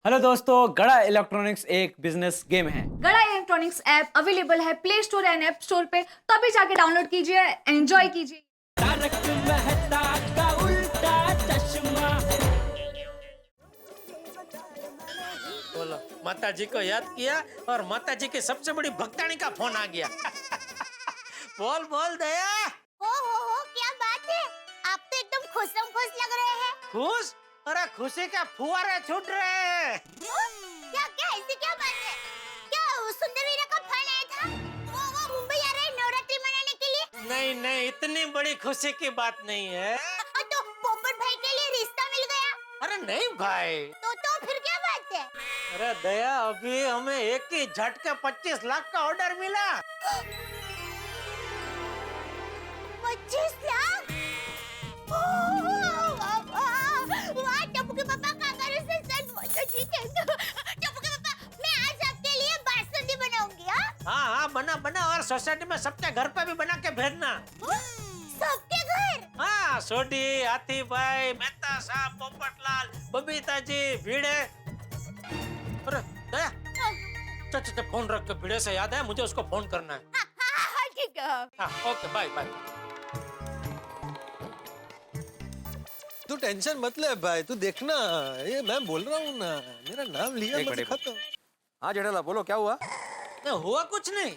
Hello दोस्तों, गड़ा electronics एक बिजनेस गेम है। गड़ा इलेक्ट्रॉनिक्स ऐप अवेलेबल है play store and app store पे, तो अभी जाके डाउनलोड कीजिए, एंजॉय कीजिए। तारक मेहता का उल्टा चश्मा। बोलो, माता जी को याद किया और माता जी की सबसे बड़ी भक्तानी का फोन आ गया। बोल बोल दया। हो क्या बात है। आप तो एकदम खुशम खुश लग रहे हैं। खुश? अरे खुशी के फुहारे छूट रहे हैं। क्या क्या ऐसी क्या बात है। क्या सुंदर वीरा का फोन आया था। वो मुंबई आ रहे हैं नवरात्रि मनाने के लिए। नहीं नहीं, इतनी बड़ी खुशी की बात नहीं है। तो पोपट भाई के लिए रिश्ता मिल गया। अरे नहीं भाई। तो फिर क्या बात है। अरे दया, अभी हमें एक ही झटके 25 लाख का ऑर्डर मिला। 25 लाख। वाह टप्पू के पापा का अगर उसे सच तो ठीक है। टप्पू के पापा, मैं आज आपके लिए बासुंदी बनाऊंगी। हाँ हाँ, बना बना, और सोसाइटी में सबके घर पे भी बना के भेजना। सबके घर। हाँ, सोडी, हाथी भाई, मेहता साहब, पोपटलाल, बबीता जी, भिड़े। अरे दया, चल फोन रख के, भिड़े से याद है मुझे उसको फोन करना है। हाँ, ठीक है। हाँ ओके, बाय बाय। तू टेंशन मत ले भाई, तू देखना, ये मैं बोल रहा हूँ ना, मेरा नाम लिया एक मत मिनट। खत्म। हाँ जेठालाल, बोलो क्या हुआ? नहीं हुआ कुछ नहीं।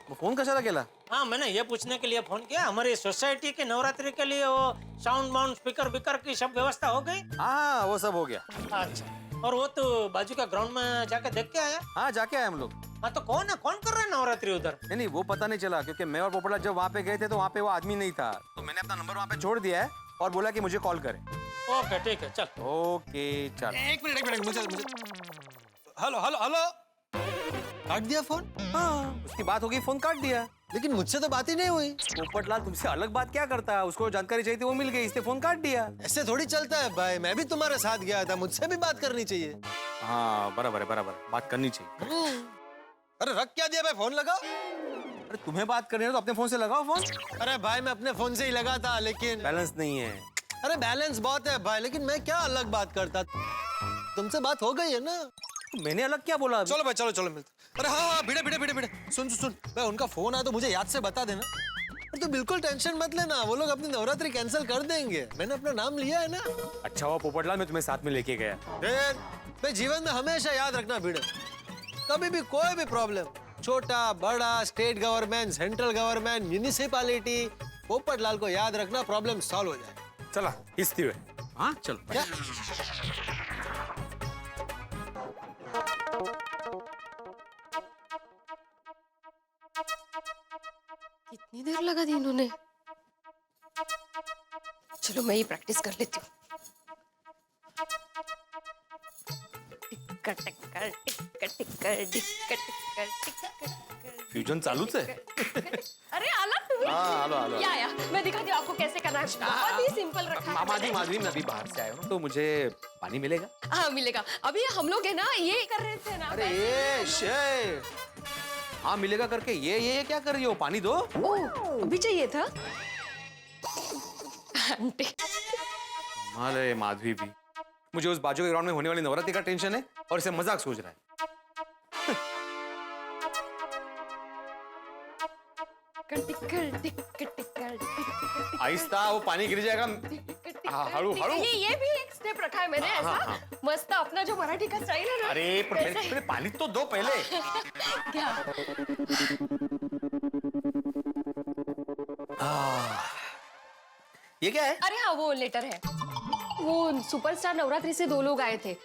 वो फोन कैसा अकेला? हाँ, मैंने ये पूछने के लिए फोन किया, हमारी सोसाइटी के नवरात्रि के लिए वो साउंड माउंड स्पीकर बिकर की सब व्यवस्था हो गई? हाँ वो सब हो गया। अच्छा, और वो तो बाजू का ग्राउंड में जाके देख के आया? हाँ जाके आए हम लोग। हाँ, तो कौन है, कौन कर रहा है नवरात्रि उधर? नहीं नहीं, वो पता नहीं चला क्योंकि मैं और पोपटलाल जब वहाँ पे गए थे तो वहाँ पे वो आदमी नहीं था, तो मैंने अपना नंबर वहाँ पे छोड़ दिया है और बोला कि मुझे कॉल करे। ओके ठीक है, चल। ओके चल। एक मिनट मुझे हेलो हेलो हेलो। काट दिया फोन। हाँ उसकी बात हो गई, फोन काट दिया। लेकिन मुझसे तो बात ही नहीं हुई। पोपटलाल तुमसे अलग बात क्या करता है, उसको जानकारी चाहिए थी वो मिल गई, इसने फोन काट दिया। ऐसे थोड़ी चलता है भाई, मैं भी तुम्हारे साथ गया था, मुझसे भी बात करनी चाहिए। हाँ बराबर है, बराबर बात करनी चाहिए। अरे रख क्या दिया भाई, फोन लगाओ। अरे तुम्हें बात करनी है तो अपने फोन से लगाओ फोन। अरे भाई मैं अपने फोन से ही लगा था, लेकिन बैलेंस नहीं है। अरे बैलेंस बहुत है भाई, लेकिन मैं क्या अलग बात करता। तुमसे बात हो गई है ना। तो मैंने अलग क्या बोला? चलो भाई, चलो मिलते। अरे हाँ, भिड़े भिड़े भिड़े भिड़े, सुन भाई, उनका फोन आया तो मुझे याद से बता देना। तो बिल्कुल टेंशन मत लेना, वो लोग अपनी नवरात्रि कैंसिल कर देंगे, मैंने अपना नाम लिया है ना। अच्छा हुआ पोपटलाल मैं तुम्हें साथ में लेके गया। भाई जीवन में हमेशा याद रखना भिड़े, कभी भी कोई भी प्रॉब्लम, छोटा बड़ा, state government, central government, municipality, Popatlal को याद रखना, प्रॉब्लम सॉल्व हो जाए। चला हिस्ती हुए। हाँ चलो। क्या? कितनी देर लगा दी इन्होंने। चलो मैं ही प्रैक्टिस कर लेती हूँ। फ्यूजन चालूच है। अरे आला तुम्ही? हाँ, आलो। या मैं दिखाती हूँ आपको कैसे करना है। बहुत ही सिंपल रखा है। माधवी मैं अभी बाहर से आया हूँ, तो मुझे पानी मिलेगा? हाँ मिलेगा। अभी हम लोग है ना ये कर रहे थे ना। अरे ये शे, हाँ मिलेगा करके ये क्या कर रही हो? पानी दो। ओह अभी चाहिए था। आंटी अरे माधवी भी, मुझे उस बाजू के ग्राउंड में होने वाली नवरात्रि का टेंशन है और इसे मजाक सोच रहा है। आहिस्ता, वो पानी गिर जाएगा। हाँ, हळू। ये भी एक स्टेप रखा है मैंने ऐसा। मस्त अपना जो मराठी का स्टाइल है ना। अरे पर पहले पानी तो दो पहले। क्या? ये क्या है? अरे हाँ वो लेटर है। वो सुपरस्टार नवरात्रि से 2 लोग आए थे,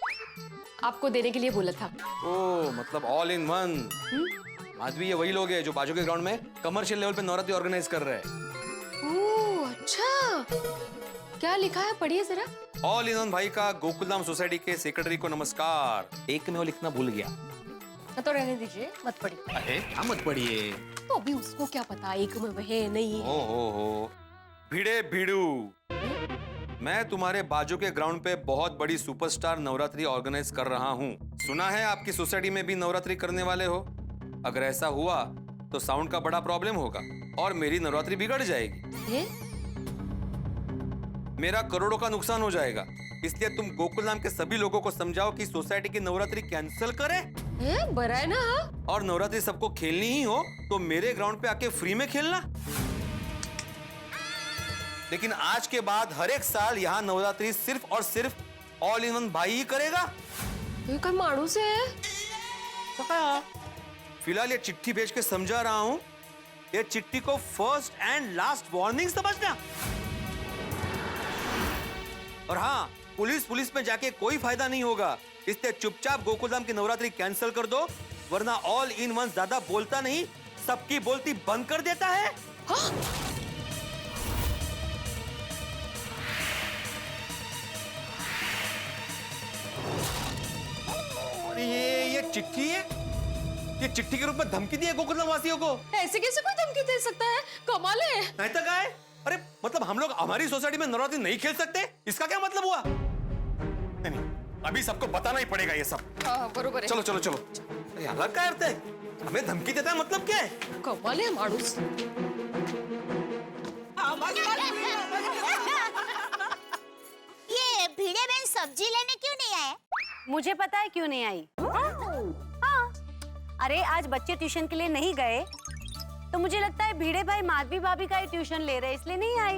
आपको देने के लिए बोला था। ओ मतलब ऑल इन वन। माधवी ये वही लोग हैं जो बाजू के ग्राउंड में कमर्शियल लेवल पे नवरात्रि ऑर्गेनाइज कर रहे हैं। ओह अच्छा, क्या लिखा है पढ़िए जरा। ऑल इन वन भाई का गोकुलधाम सोसाइटी के सेक्रेटरी को नमस्कार। एक में वो लिखना भूल गया। तो रहने दीजिए, मत पढ़िए। अरे मत पढ़िए। तो अभी उसको क्या पता एक में वह है नहीं है। हो भिड़े भिड़ू, मैं तुम्हारे बाजू के ग्राउंड पे बहुत बड़ी सुपरस्टार नवरात्रि ऑर्गेनाइज कर रहा हूँ। सुना है आपकी सोसाइटी में भी नवरात्रि करने वाले हो। अगर ऐसा हुआ तो साउंड का बड़ा प्रॉब्लम होगा और मेरी नवरात्रि बिगड़ जाएगी। मेरा करोड़ों का नुकसान हो जाएगा। इसलिए तुम गोकुल नाम के सभी लोगों को समझाओ कि सोसाइटी की नवरात्रि कैंसिल करें। बरा है ना। और नवरात्रि सबको खेलनी ही हो तो मेरे ग्राउंड पे आके फ्री में खेलना। लेकिन आज के बाद हर एक साल यहाँ नवरात्रि सिर्फ और सिर्फ ऑल इन वन भाई ही करेगा। ये कोई माणूस है। फिलहाल ये चिट्ठी भेज के समझा रहा हूं। ये चिट्ठी को फर्स्ट एंड लास्ट वार्निंग समझना। और हाँ, पुलिस में जाके कोई फायदा नहीं होगा। इसलिए चुपचाप गोकुलधाम की नवरात्रि कैंसिल कर दो, वरना ऑल इन वन ज्यादा बोलता नहीं, सबकी बोलती बंद कर देता है। हाँ? ये चिट्ठी है। ये चिट्ठी के रूप में धमकी दी है गोकुलधाम वासियों को। ऐसे कैसे कोई धमकी दे सकता है? कमाल है। नहीं तो क्या है? अरे मतलब हम लोग हमारी सोसाइटी में नवरात्रि नहीं खेल सकते, इसका क्या मतलब हुआ? नहीं, अभी सबको बताना ही पड़ेगा ये सब। हाँ, बरोबर है। चलो चलो चलो। अरे अलग क्या अर्थ है? हमें धमकी देता है मतलब क्या है? कमाल है माणूस। ये भिड़े बहन सब्जी लेने क्यों नहीं आए? मुझे पता है क्यों नहीं आई। हाँ, अरे आज बच्चे ट्यूशन के लिए नहीं गए तो मुझे लगता है भिड़े भाई माधवी भाभी का ही ट्यूशन ले रहे, इसलिए नहीं आई।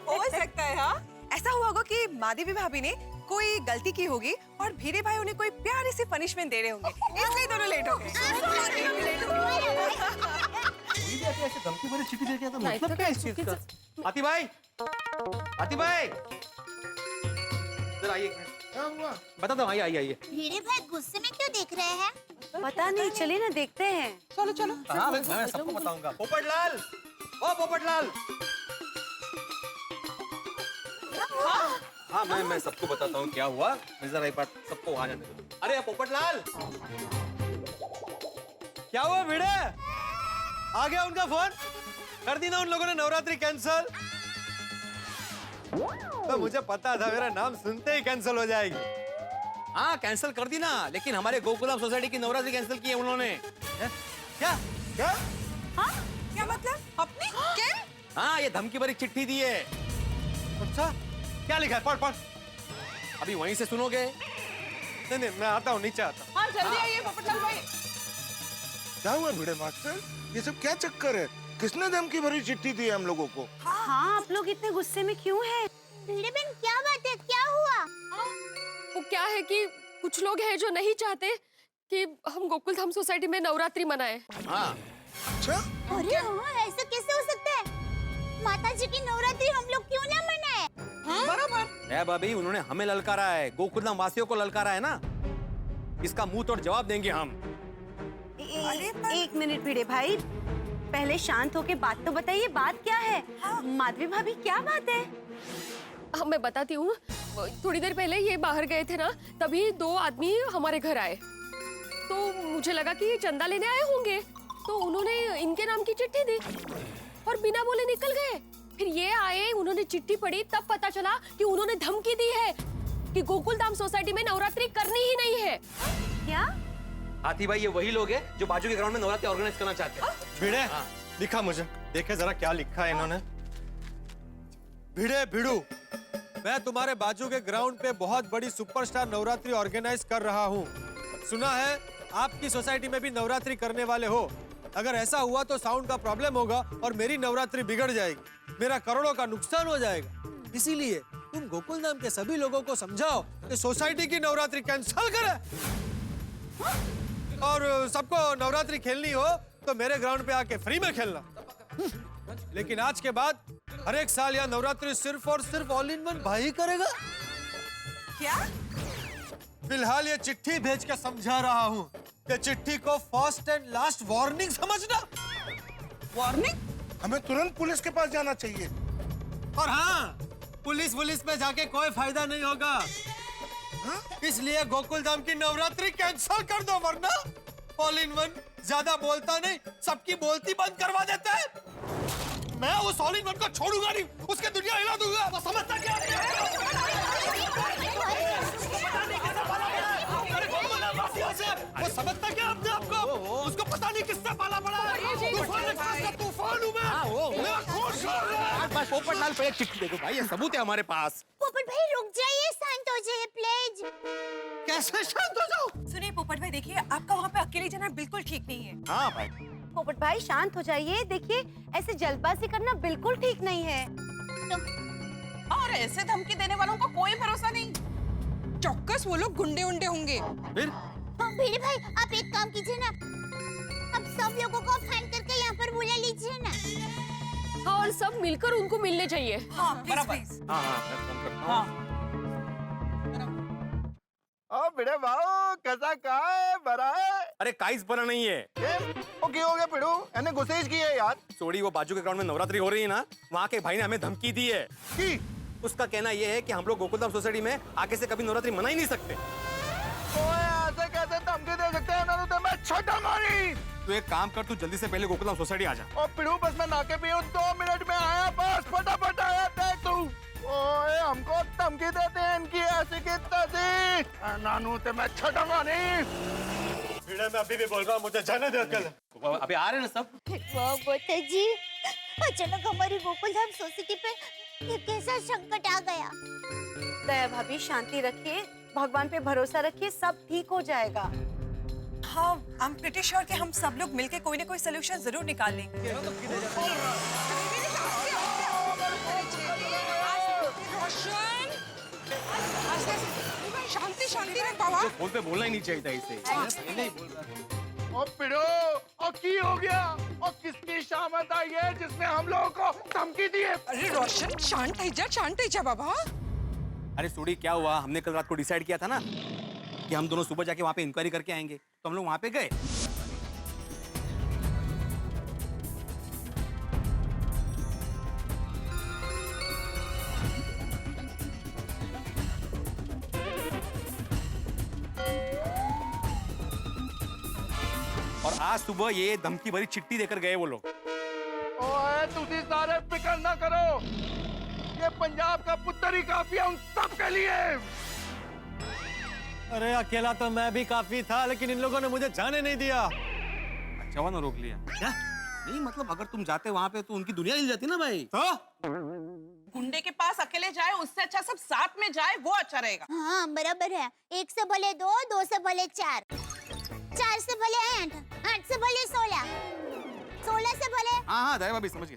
हो सकता है। हाँ, ऐसा हुआ होगा कि माधवी भाभी ने कोई गलती की होगी और भिड़े भाई उन्हें कोई प्यारी सी पनिशमेंट दे रहे होंगे, इसलिए दोनों लेट हो गए। ऐसे धमकी भरी चिट्ठी दे के तो नहीं, मतलब क्या है इस चीज का? आती भाई, आती भाई, इधर आइए एक मिनट। क्या हुआ? बता दो। आइए आइए आइए। भिड़े भाई गुस्से में क्यों देख रहे हैं? पता नहीं, चलिए ना देखते हैं। चलो चलो। हाँ मैं सबको बताऊंगा। पोपटलाल, ओ पोपटलाल। हाँ मैं सबको बताता हूँ क्या हुआ। जरा एक बार सबको आ जाने दो। अरे पोपटलाल, क्या हुआ भिड़े? आ गया उनका फोन? कर दी ना उन लोगों ने नवरात्रि कैंसिल? तो मुझे पता था मेरा नाम सुनते ही कैंसिल हो जाएगी। हाँ कैंसिल कर दी ना, लेकिन हमारे गोकुलधाम सोसाइटी की नवरात्रि कैंसिल की है उन्होंने। क्या क्या? हाँ? क्या मतलब? अपनी? क्या? हाँ, ये धमकी भरी चिट्ठी दी है। अच्छा, क्या लिखा है? पढ़ पढ़। अभी वहीं से सुनोगे। नहीं मैं आता हूँ, नीचे आता हूँ। हाँ जल्दी आइए पोपटलाल भाई। क्या हुआ भिड़े मास्टर? ये सब क्या चक्कर है? किसने धमकी भरी चिट्ठी दी है हम लोगों को? हाँ, आप लोग इतने गुस्से में क्यों हैं? भिड़े बहन क्या बात है? क्या हुआ? वो क्या है कि कुछ लोग हैं जो नहीं चाहते कि हम गोकुलधाम सोसाइटी में नवरात्रि मनाएं। हाँ। अच्छा? अरे हाँ, ऐसा कैसे हो सकता है? माता जी की नवरात्रि हम लोग क्यों ना मनाए? बराबर। है भाभी, उन्होंने हमें ललकारा है, गोकुलधाम वासियों को ललकारा है ना। इसका मुंह तोड़ जवाब देंगे हम। एक मिनट भिड़े भाई, पहले शांत होके बात तो बताइए, बात क्या है? माधवी भाभी क्या बात है? हाँ मैं बताती हूँ। थोड़ी देर पहले ये बाहर गए थे ना, तभी दो आदमी हमारे घर आए। तो मुझे लगा कि ये चंदा लेने आए होंगे, तो उन्होंने इनके नाम की चिट्ठी दी और बिना बोले निकल गए। फिर ये आए, उन्होंने चिट्ठी पढ़ी, तब पता चला कि उन्होंने धमकी दी है कि गोकुलधाम सोसाइटी में नवरात्रि करनी ही नहीं है। क्या? हाथी भाई, ये वही लोग हैं जो बाजू के ग्राउंड में नवरात्रि ऑर्गेनाइज करना चाहते हैं। भिड़े, लिखा मुझे, देखे जरा क्या लिखा है इन्होंने। भिड़े भिड़ू, मैं तुम्हारे बाजू के ग्राउंड पे बहुत बड़ी सुपरस्टार नवरात्रि ऑर्गेनाइज कर रहा हूँ। सुना है आपकी सोसाइटी में भी नवरात्रि करने वाले हो। अगर ऐसा हुआ तो साउंड का प्रॉब्लम होगा और मेरी नवरात्रि बिगड़ जाएगी, मेरा करोड़ों का नुकसान हो जाएगा। इसीलिए तुम गोकुलधाम के सभी लोगों को समझाओ कि सोसाइटी की नवरात्रि कैंसिल करें और सबको नवरात्रि खेलनी हो तो मेरे ग्राउंड पे आके फ्री में खेलना। लेकिन आज के बाद हर एक साल यह नवरात्रि सिर्फ और सिर्फ ऑल इन वन भाई करेगा। क्या? फिलहाल ये चिट्ठी भेज के समझा रहा हूँ कि चिट्ठी को फर्स्ट एंड लास्ट वार्निंग समझना। वार्निंग? हमें तुरंत पुलिस के पास जाना चाहिए। और हाँ, पुलिस में जाके कोई फायदा नहीं होगा। इसलिए गोकुलधाम की नवरात्रि कैंसिल कर दो, वरना ऑल इन वन ज्यादा बोलता नहीं, सबकी बोलती बंद करवा देता है। मैं उस ऑल इन वन को छोड़ूंगा नहीं, उसकी दुनिया हिला दूंगा। वो समझता क्या है? वो समझता क्या अपने आप को? उसको पता नहीं किससे पाला पड़ा है। तूफान हूँ मैं। मैं खुश हूँ। पोपटलाल पे एक चिट्ठी देखो भाई, ये सबूत है हमारे पास। पोपट भाई रुक जाइए, शांत हो जाइए प्लीज। कैसे शांत हो जाओ? सुनिए पोपट भाई, देखिए आपका वहाँ पे अकेले जाना बिल्कुल ठीक नहीं है। हाँ भाई। पोपट भाई शांत हो जाइए, देखिए ऐसे जल्दबाजी करना बिल्कुल ठीक नहीं है। और ऐसे धमकी देने वालों का कोई भरोसा नहीं, चौक्कस वो लोग गुंडे उंडे होंगे। फिर भिड़े भाई आप एक काम कीजिए ना, अब सब लोगों को फाइन करके यहाँ पर बुला लीजिए ना। हाँ, और सब मिलकर उनको मिलने चाहिए। हाँ प्लीज। हाँ हाँ मैं फोन करता हूँ। ओ भिड़े भाऊ कैसा का है, बरा है? अरे काइस बना नहीं है। ओ क्यों हो गया पिड़ू? एने गुस्सेज की है यार। सोड़ी वो बाजू के ग्राउंड में नवरात्रि हो रही है ना, वहाँ के भाई ने हमें धमकी दी है। की? उसका कहना ये है कि हम लोग गोकुलधाम सोसाइटी में आगे से कभी नवरात्रि मना ही नहीं सकते। ओए ऐसे कैसे धमकी दे सकते हैं ना, तो मैं छोटा मारी। तो एक काम कर, तू जल्दी से पहले गोकुलधाम सोसाइटी आ जा। ओ पिड़ू बस मैं नाके पे हूँ, 2 मिनट में आया, बस फटाफट आया। देख तू, ओए हमको धमकी देते हैं इनकी ऐसी की तैसी। नानू ते मैं छोटा मारी। भिड़े मैं अभी भी बोल रहा हूँ, मुझे जाने दे अकेले। अभी आ रहे हैं ना सब। वाह माता जी, अचानक हमारी गोकुलधाम सोसाइटी पे ये कैसा संकट आ गया। दया भाभी शांति रखिए, भगवान पे भरोसा रखिए, सब ठीक हो जाएगा। हाँ, आई एम प्रीटी श्योर कि हम सब लोग मिलके कोई ना कोई सोल्यूशन जरूर निकाल लेंगे। शांति शांति में बाबा। फोन पे बोलना ही नहीं चाहिए था इसे। नहीं बोल रहा। ओ पिड़ो, ओ की हो गया? ओ किसकी शामत आई है जिसने हम लोगों को धमकी दी है? अरे रोशन शांत ही जा बाबा। अरे सोड़ी क्या हुआ, हमने कल रात को डिसाइड किया था ना कि हम दोनों सुबह जाके वहाँ पे इंक्वायरी करके आएंगे, तो हम लोग वहाँ पे गए। और आज सुबह ये धमकी भरी चिट्ठी देकर गए वो लोग। ओए तुसी सारे फिक्र ना करो, ये पंजाब का पुत्र ही काफी है उन सब के लिए। अरे अकेला तो मैं भी काफी था, लेकिन इन लोगों ने मुझे जाने नहीं दिया। अच्छा हुआ ना रोक लिया। क्या? नहीं मतलब अगर तुम जाते वहाँ पे तो उनकी दुनिया हिल जाती ना भाई। तो गुंडे के पास अकेले जाए उससे अच्छा सब साथ में जाए, वो अच्छा रहेगा। हाँ बराबर है, 1 से भले 2, 2 से भले 4, 4 से भले 8, 8 से भले 16, 16 से भले। हाँ हाँ दया भाभी समझ गए।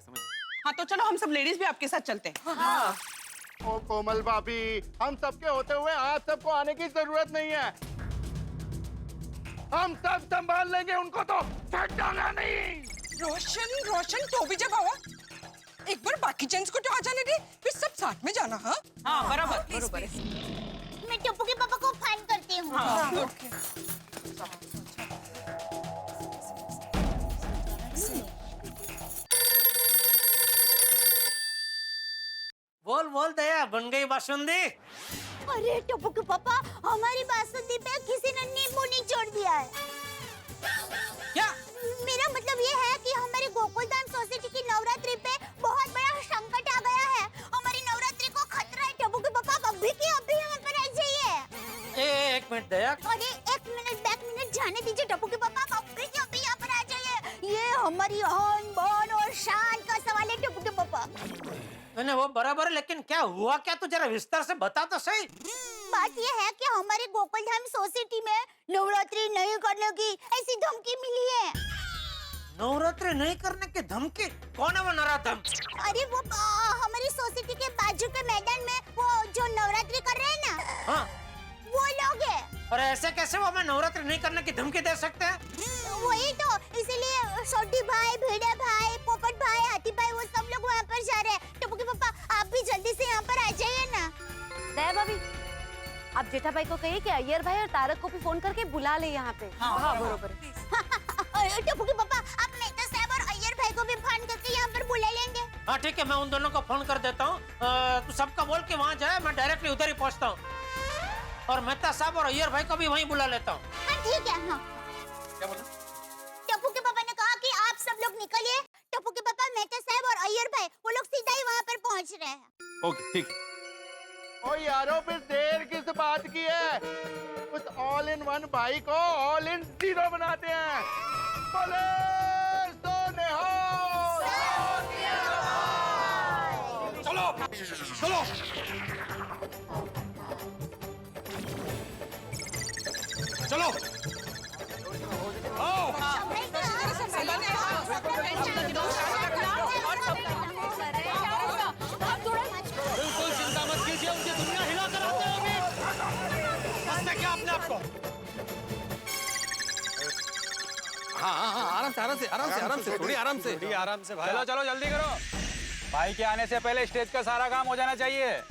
हाँ तो चलो हम सब लेडीज भी आपके साथ चलते हैं। हाँ। ओ कोमल भाभी, हम सबके होते हुए आप सबको आने की जरूरत नहीं है, हम सब संभाल लेंगे उनको, तो छटाना नहीं। रोशन तो भी जब आवा, एक बार बाकी जेंट्स को तो आ जाने दे, फिर सब साथ में जाना। हाँ हाँ बराबर। मैं टप्पू के पापा को फाइन करती हूँ। हाँ, बोल बोल दया, बन गई बासुंदी? अरे टप्पू के पापा, हमारी बासुंदी पे किसी ने नींबू निचोड़ दिया है। क्या? मेरा मतलब ये है कि हमारी गोकुलधाम सोसाइटी की नवरात्रि पे बहुत बड़ा संकट आ गया है। हमारी नवरात्रि को खतरा है टप्पू के पापा, आप अभी के अभी यहाँ पर आ जाइए। एक मिनट दया। अरे 1 मिनट बैक मिनट जाने दीजिए टप्पू के पापा, आप अभी के अभी यहाँ पर आ जाइए। ये हमारी आन बान और शान का सवाल है टप्पू के पापा। मैंने वो बराबर है, लेकिन क्या हुआ क्या, तू जरा विस्तार से बता तो सही। बात ये है कि हमारे गोकुलधाम सोसाइटी में नवरात्रि नहीं करने की ऐसी धमकी मिली है। नवरात्रि नहीं करने की धमकी? कौन है वो नराधम? अरे वो हमारी सोसाइटी के बाजू के मैदान में वो जो नवरात्रि कर रहे हैं ना, हाँ वो लोग हैं। और ऐसे कैसे वो हमें नवरात्रि नहीं करने की धमकी दे सकते हैं? वही तो, इसीलिए सोटी भाई, भिड़े भाई, पोपट भाई, हाथी भाई, वो सब लोग वहाँ पर जा रहे हैं। टप्पू के पापा आप भी जल्दी से यहाँ पर आ जाइए ना। दया भाभी, आप जेठा भाई को कहिए कि अय्यर भाई और तारक को भी फोन करके बुला ले यहाँ पे। हाँ बरोबर। टप्पू के पापा, आप मेहता साहब और अय्यर भाई को भी फोन करके यहाँ पर बुला लेंगे। हाँ ठीक है, मैं उन दोनों को फोन कर देता हूँ। तू सबका बोल के वहाँ जाए, मैं डायरेक्टली उधर ही पहुँचता हूँ। और मेहता साहब और अय्यर भाई को भी वहीं बुला लेता हूँ। हाँ ठीक है। हाँ क्या बोला? टप्पू के पापा ने कहा कि आप सब लोग निकलिए। टप्पू के पापा, मेहता साहब और अय्यर भाई वो लोग सीधा ही वहाँ पर पहुँच रहे हैं। ओके ठीक। ओ यारो फिर देर किस बात की है, उस ऑल इन वन भाई को ऑल इन जीरो बनाते हैं। बोले तो निहाल। चलो चलो आओ बिल्कुल चिंता मत कीजिए, उनकी दुनिया हिला कर आते हैं अभी। फंसने क्या अपने आप को? हाँ हाँ हाँ, आराम से आराम से आराम से आराम से थोड़ी आराम से आराम से भाई। चलो चलो जल्दी करो, भाई के आने से पहले स्टेज का सारा काम हो जाना चाहिए,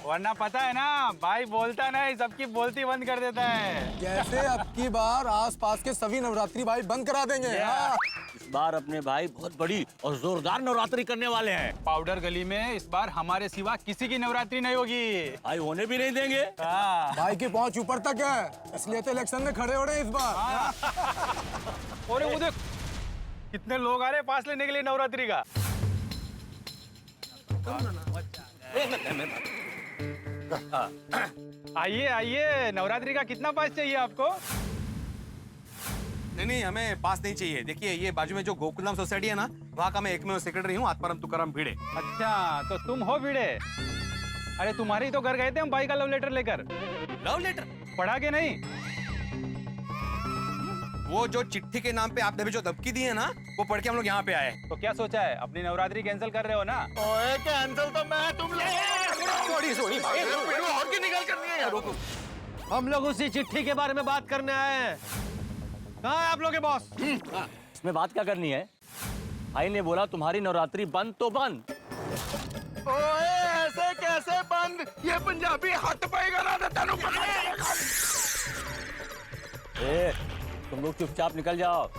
वरना पता है ना भाई बोलता नहीं, सबकी बोलती बंद कर देता है। जैसे अब की बार आसपास के सभी नवरात्रि भाई बंद करा देंगे। हाँ। इस बार अपने भाई बहुत बड़ी और जोरदार नवरात्रि करने वाले हैं। पाउडर गली में इस बार हमारे सिवा किसी की नवरात्रि नहीं होगी, भाई होने भी नहीं देंगे। हाँ। भाई की पहुंच ऊपर तक है, इसलिए तो इलेक्शन में खड़े हो रहे हैं इस बार। हाँ। और वो देख कितने लोग आ रहे हैं पास लेने के लिए नवरात्रि का। आइए आइए, नवरात्रि का कितना पास चाहिए आपको? नहीं नहीं, हमें पास नहीं चाहिए। देखिए ये बाजू में जो गोकुलधाम सोसाइटी है ना, वहाँ का मैं एकमेव सेक्रेटरी हूँ, आत्माराम तुकाराम भिड़े। अच्छा तो तुम हो भिड़े? अरे तुम्हारे ही तो घर गए थे हम भाई का लव लेटर लेकर। लव लेटर पढ़ा के नहीं? वो जो चिट्ठी के नाम पे आपने भी जो धमकी दी है ना, वो पढ़ के हम लोग यहाँ पे आए। तो क्या सोचा है, अपनी नवरात्रि कैंसिल कर रहे हो ना? ओए कैंसिल तो मैं, तुम लोग सॉरी भाई, और की निकल करनी है। रुको, हम लोग उसी चिट्ठी के बारे में बात करने आए हैं। कहाँ है आप लोग के बॉस? इसमें बात क्या करनी है? भाई ने बोला तुम्हारी नवरात्रि बंद तो बंद। ओए ऐसे कैसे बंद? ये पंजाबी हट पाएगा ना तो तेनू पता ए, तुम लोग चुपचाप निकल जाओ,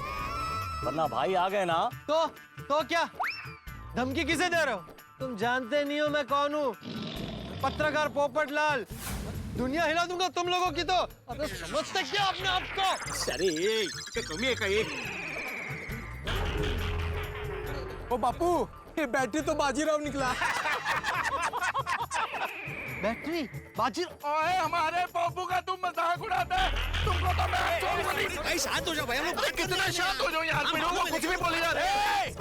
वरना भाई आ गए ना। तो क्या धमकी किसे दे रहे हो? तुम जानते नहीं हो मैं कौन हूँ? पत्रकार पोपट लाल। दुनिया हिला दूंगा तुम लोगों की तो। अबे समझते क्या अपने आप को? अरे कमी है का एक। ओ बापू, ये बैटरी तो बाजीराव निकला। बैटरी बाजी? ओए हमारे पप्पू का तुम मजाक उड़ाते हैं। तुमको तो मैं छोड़ूंगा नहीं। भाई शांत हो जाओ भाई, हम लोग अरे कितना शांत हो जाओ यार, मेरे को कुछ भी बोले जा रहे।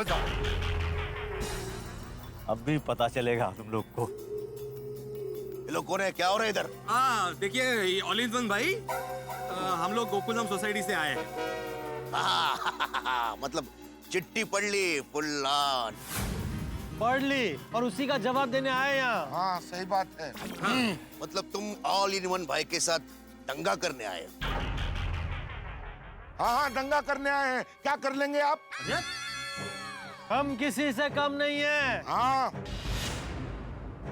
अब भी पता चलेगा तुम लोग को। ये लोग कौन है, क्या हो रहा है इधर? हाँ देखिए ऑल इन वन भाई, हम लोग गोकुलधाम सोसाइटी से आए हैं। मतलब चिट्ठी पढ़ ली फुल्लान? पढ़ ली और उसी का जवाब देने आए यहाँ। हाँ सही बात है। मतलब तुम ऑल इन वन भाई के साथ दंगा करने आए? हाँ दंगा करने आए हैं। क्या कर लेंगे आप? हम किसी से कम नहीं है। हाँ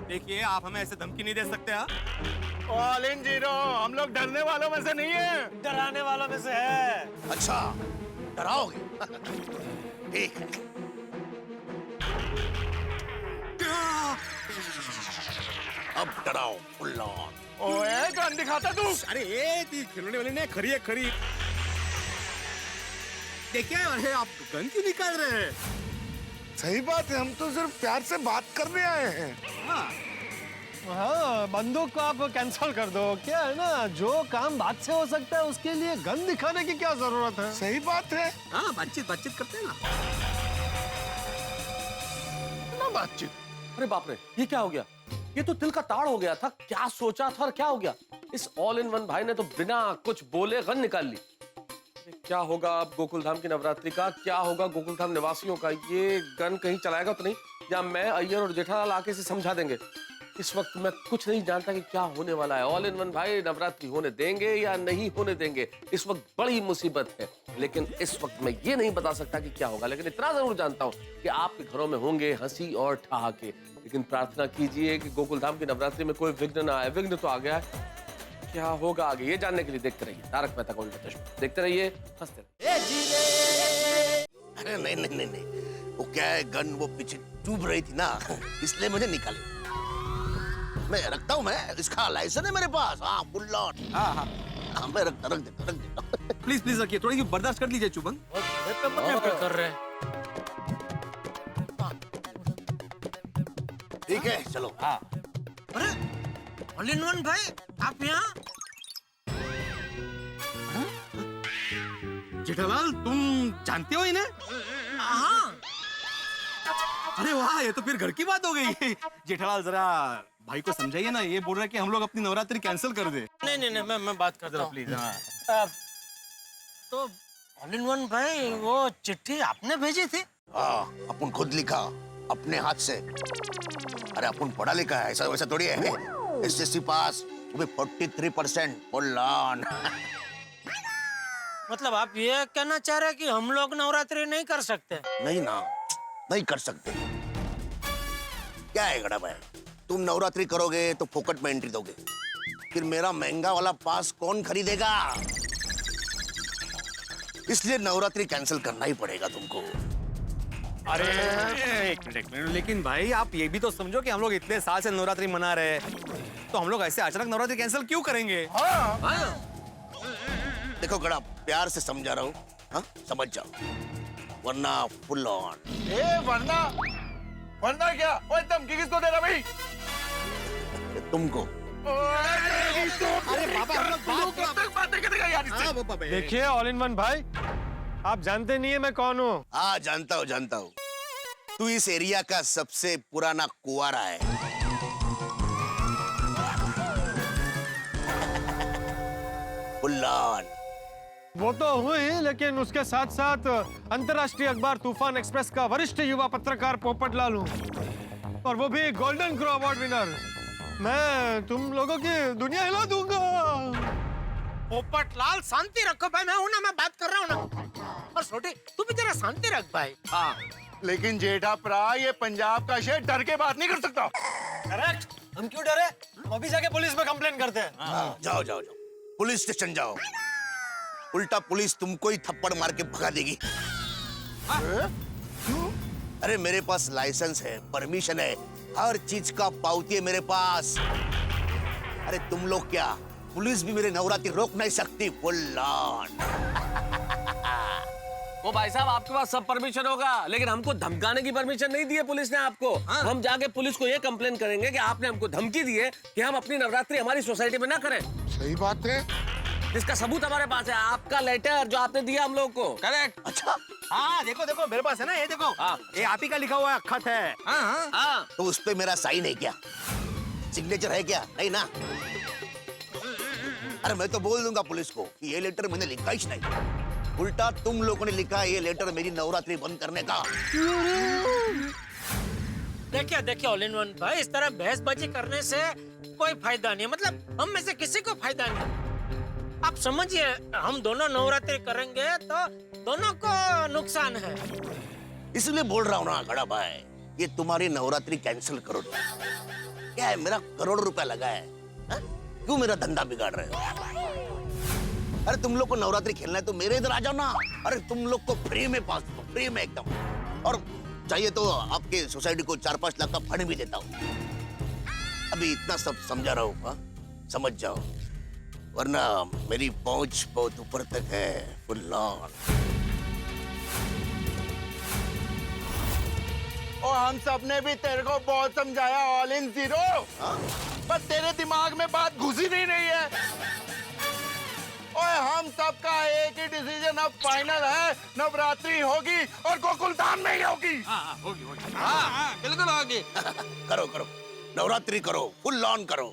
देखिए आप हमें ऐसे धमकी नहीं दे सकते। हाँ ऑल इन जीरो, हम लोग डरने वालों में से नहीं है, डराने वालों में से है। अच्छा डराओगे? ठीक है। अब डराओ फुल्लान। ओए गन दिखाता तू? अरे खिलौने वाले ने खरी है खरी। देखिए अरे आप गन क्यों निकाल रहे हैं? सही बात है, हम तो सिर्फ प्यार से बात करने आए हैं। हाँ बंदूक को आप कैंसिल कर दो। क्या है ना, जो काम बात से हो सकता है उसके लिए गन दिखाने की क्या जरूरत है? सही बात है। हाँ बातचीत करते हैं ना बातचीत। अरे बाप रे, ये क्या हो गया? ये तो तिल का ताड़ हो गया था। क्या सोचा था और क्या हो गया? इस ऑल इन वन भाई ने तो बिना कुछ बोले गन निकाल ली। क्या होगा अब गोकुलधाम की नवरात्रि का? क्या होगा गोकुलधाम निवासियों का? ये गन कहीं चलाएगा तो नहीं, या मैं, अय्यर और जेठालाल आके से समझा देंगे? इस वक्त मैं कुछ नहीं जानता कि क्या होने वाला है। ऑल इन वन भाई नवरात्रि होने देंगे या नहीं होने देंगे, इस वक्त बड़ी मुसीबत है। लेकिन इस वक्त मैं ये नहीं बता सकता कि क्या होगा, लेकिन इतना जरूर जानता हूँ कि आपके घरों में होंगे हंसी और ठहाके। लेकिन प्रार्थना कीजिए कि गोकुलधाम की नवरात्रि में कोई विघ्न ना आए। विघ्न तो आ गया है, क्या होगा आगे ये जानने के लिए देखते रहिए तारक मेहता का उल्टा चश्मा। देखते रहिए, हंसते रहिए। अरे नहीं नहीं नहीं नहीं, वो क्या है, गन वो पीछे डूब रही थी ना, इसलिए मुझे निकाली। मैं रखता हूँ, मैं इसका लाइसेंस है मेरे पास। हाँ बुल्लॉट। हाँ मैं रख देता। प्लीज रखिए, थोड़ी बर्दाश्त कर लीजिए चुबन। कर रहे हैं। ठीक है चलो। हाँ अरे ऑल इन वन भाई आप यहाँ? जेठालाल तुम जानते हो इन्हें? हाँ अरे वाह, ये तो फिर घर की बात हो गई। जेठालाल जरा भाई को समझाइए ना, ये बोल रहा है कि हम लोग अपनी नवरात्रि कैंसिल कर दे। नहीं मैं बात करता हूँ प्लीज। तो ऑल इन वन भाई, वो चिट्ठी आपने भेजी थी? हाँ, अपन खुद लिखा अपने हाथ से। अरे अपन पढ़ा लिखा है, ऐसा वैसा थोड़ी है। एसएससी पास, वो भी 43%। बोलान। मतलब आप ये कहना चाह रहे हैं कि हम लोग नवरात्रि नहीं कर सकते? नहीं ना, नहीं कर सकते। क्या है गड़ा भाई, तुम नवरात्रि करोगे तो फोकट में एंट्री दोगे, फिर मेरा महंगा वाला पास कौन खरीदेगा? इसलिए नवरात्रि कैंसिल करना ही पड़ेगा तुमको। अरे एक मिनट, लेकिन भाई आप ये भी तो समझो कि हम लोग इतने साल से नवरात्रि मना रहे हैं, तो हम लोग ऐसे अचानक नवरात्रि कैंसिल क्यों करेंगे? देखो गड़ा, प्यार से समझा रहा हूँ, हाँ समझ जाओ, वरना फुल ऑन। वरना वरना क्या? ओए धमकी किसको दे रहा भाई? तुमको। अरे बाबा, देखिए ऑल इन वन भाई, आप जानते नहीं है मैं कौन हूँ। हाँ जानता हूँ जानता हूँ, तू इस एरिया का सबसे पुराना कुंवारा है। Full on. वो तो हुए ही, लेकिन उसके साथ साथ अंतर्राष्ट्रीय अखबार तूफान एक्सप्रेस का वरिष्ठ युवा पत्रकार पोपटलाल हूँ, और वो भी गोल्डन क्रो अवार्ड विनर। मैं तुम लोगों की दुनिया हिला दूंगा। पोपटलाल शांति रखो भाई, मैं हूं ना, मैं बात कर रहा हूँ ना। और छोटे तू भी जरा शांति रख भाई। हाँ, लेकिन जेठा प्रा, ये पंजाब का शेर डर के बात नहीं कर सकता। करेक्ट, हम क्यों डरे? हम अभी जाके पुलिस में कंप्लेन करते हैं। जाओ जाओ जाओ, पुलिस स्टेशन जाओ, उल्टा पुलिस तुमको ही थप्पड़ मार के भगा देगी। अरे मेरे पास लाइसेंस है, परमिशन है, हर चीज का पावती है मेरे पास। अरे तुम लोग क्या, पुलिस भी मेरे नवरात्रि रोक नहीं सकती। Full on. वो भाई साहब, आपके पास सब परमिशन होगा, लेकिन हमको धमकाने की परमिशन नहीं दी है पुलिस ने आपको। हम जाके पुलिस को ये कंप्लेन करेंगे कि आपने हमको धमकी दी है कि हम अपनी नवरात्रि हमारी सोसाइटी में ना करें। सही बात है। इसका सबूत हमारे पास है, आपका लेटर जो आपने दिया हम लोग को। करेक्ट। अच्छा, हाँ देखो देखो मेरे पास है ना, ये देखो। ये आप ही का लिखा हुआ खत है। हाँ। तो उस पे मेरा साइन है क्या? सिग्नेचर है क्या? नहीं ना। अरे मैं तो बोल दूंगा पुलिस को कि ये लेटर मैंने लिखा ही नहीं, उल्टा तुम लोगों ने लिखा है ये लेटर मेरी नवरात्रि बंद करने का। देखिए देखिए ऑल इन वन भाई, इस तरह बहसबाजी करने से कोई फायदा नहीं है, मतलब हम में से किसी को फायदा नहीं। आप समझिए, हम दोनों नवरात्रि करेंगे तो दोनों को नुकसान है। इसलिए बोल रहा हूँ ना गड़ा भाई, ये तुम्हारी नवरात्रि कैंसिल करो। क्या है, मेरा करोड़ रुपया लगा है, हा? क्यों मेरा धंधा बिगाड़ रहे हो? अरे तुम लोग को नवरात्रि खेलना है तो मेरे इधर आ जाओ ना। अरे तुम लोग को फ्री में पास दो, फ्री में एकदम, और चाहिए तो आपके सोसाइटी को 4-5 लाख का फंड भी देता हूँ। अभी इतना सब समझा रहा हूँ, हा? समझ जाओ, वरना मेरी पहुंच बहुत ऊपर तक है। Full on. और हम सब ने भी तेरे को बहुत समझाया, ऑल इन जीरो, पर तेरे दिमाग में बात घुसी नहीं रही है। और हम सबका एक ही डिसीजन अब फाइनल है, नवरात्रि होगी और गोकुल धाम में ही होगी। होगी। हाँ, बिल्कुल होगी। करो करो, नवरात्रि करो, फुल ऑन करो,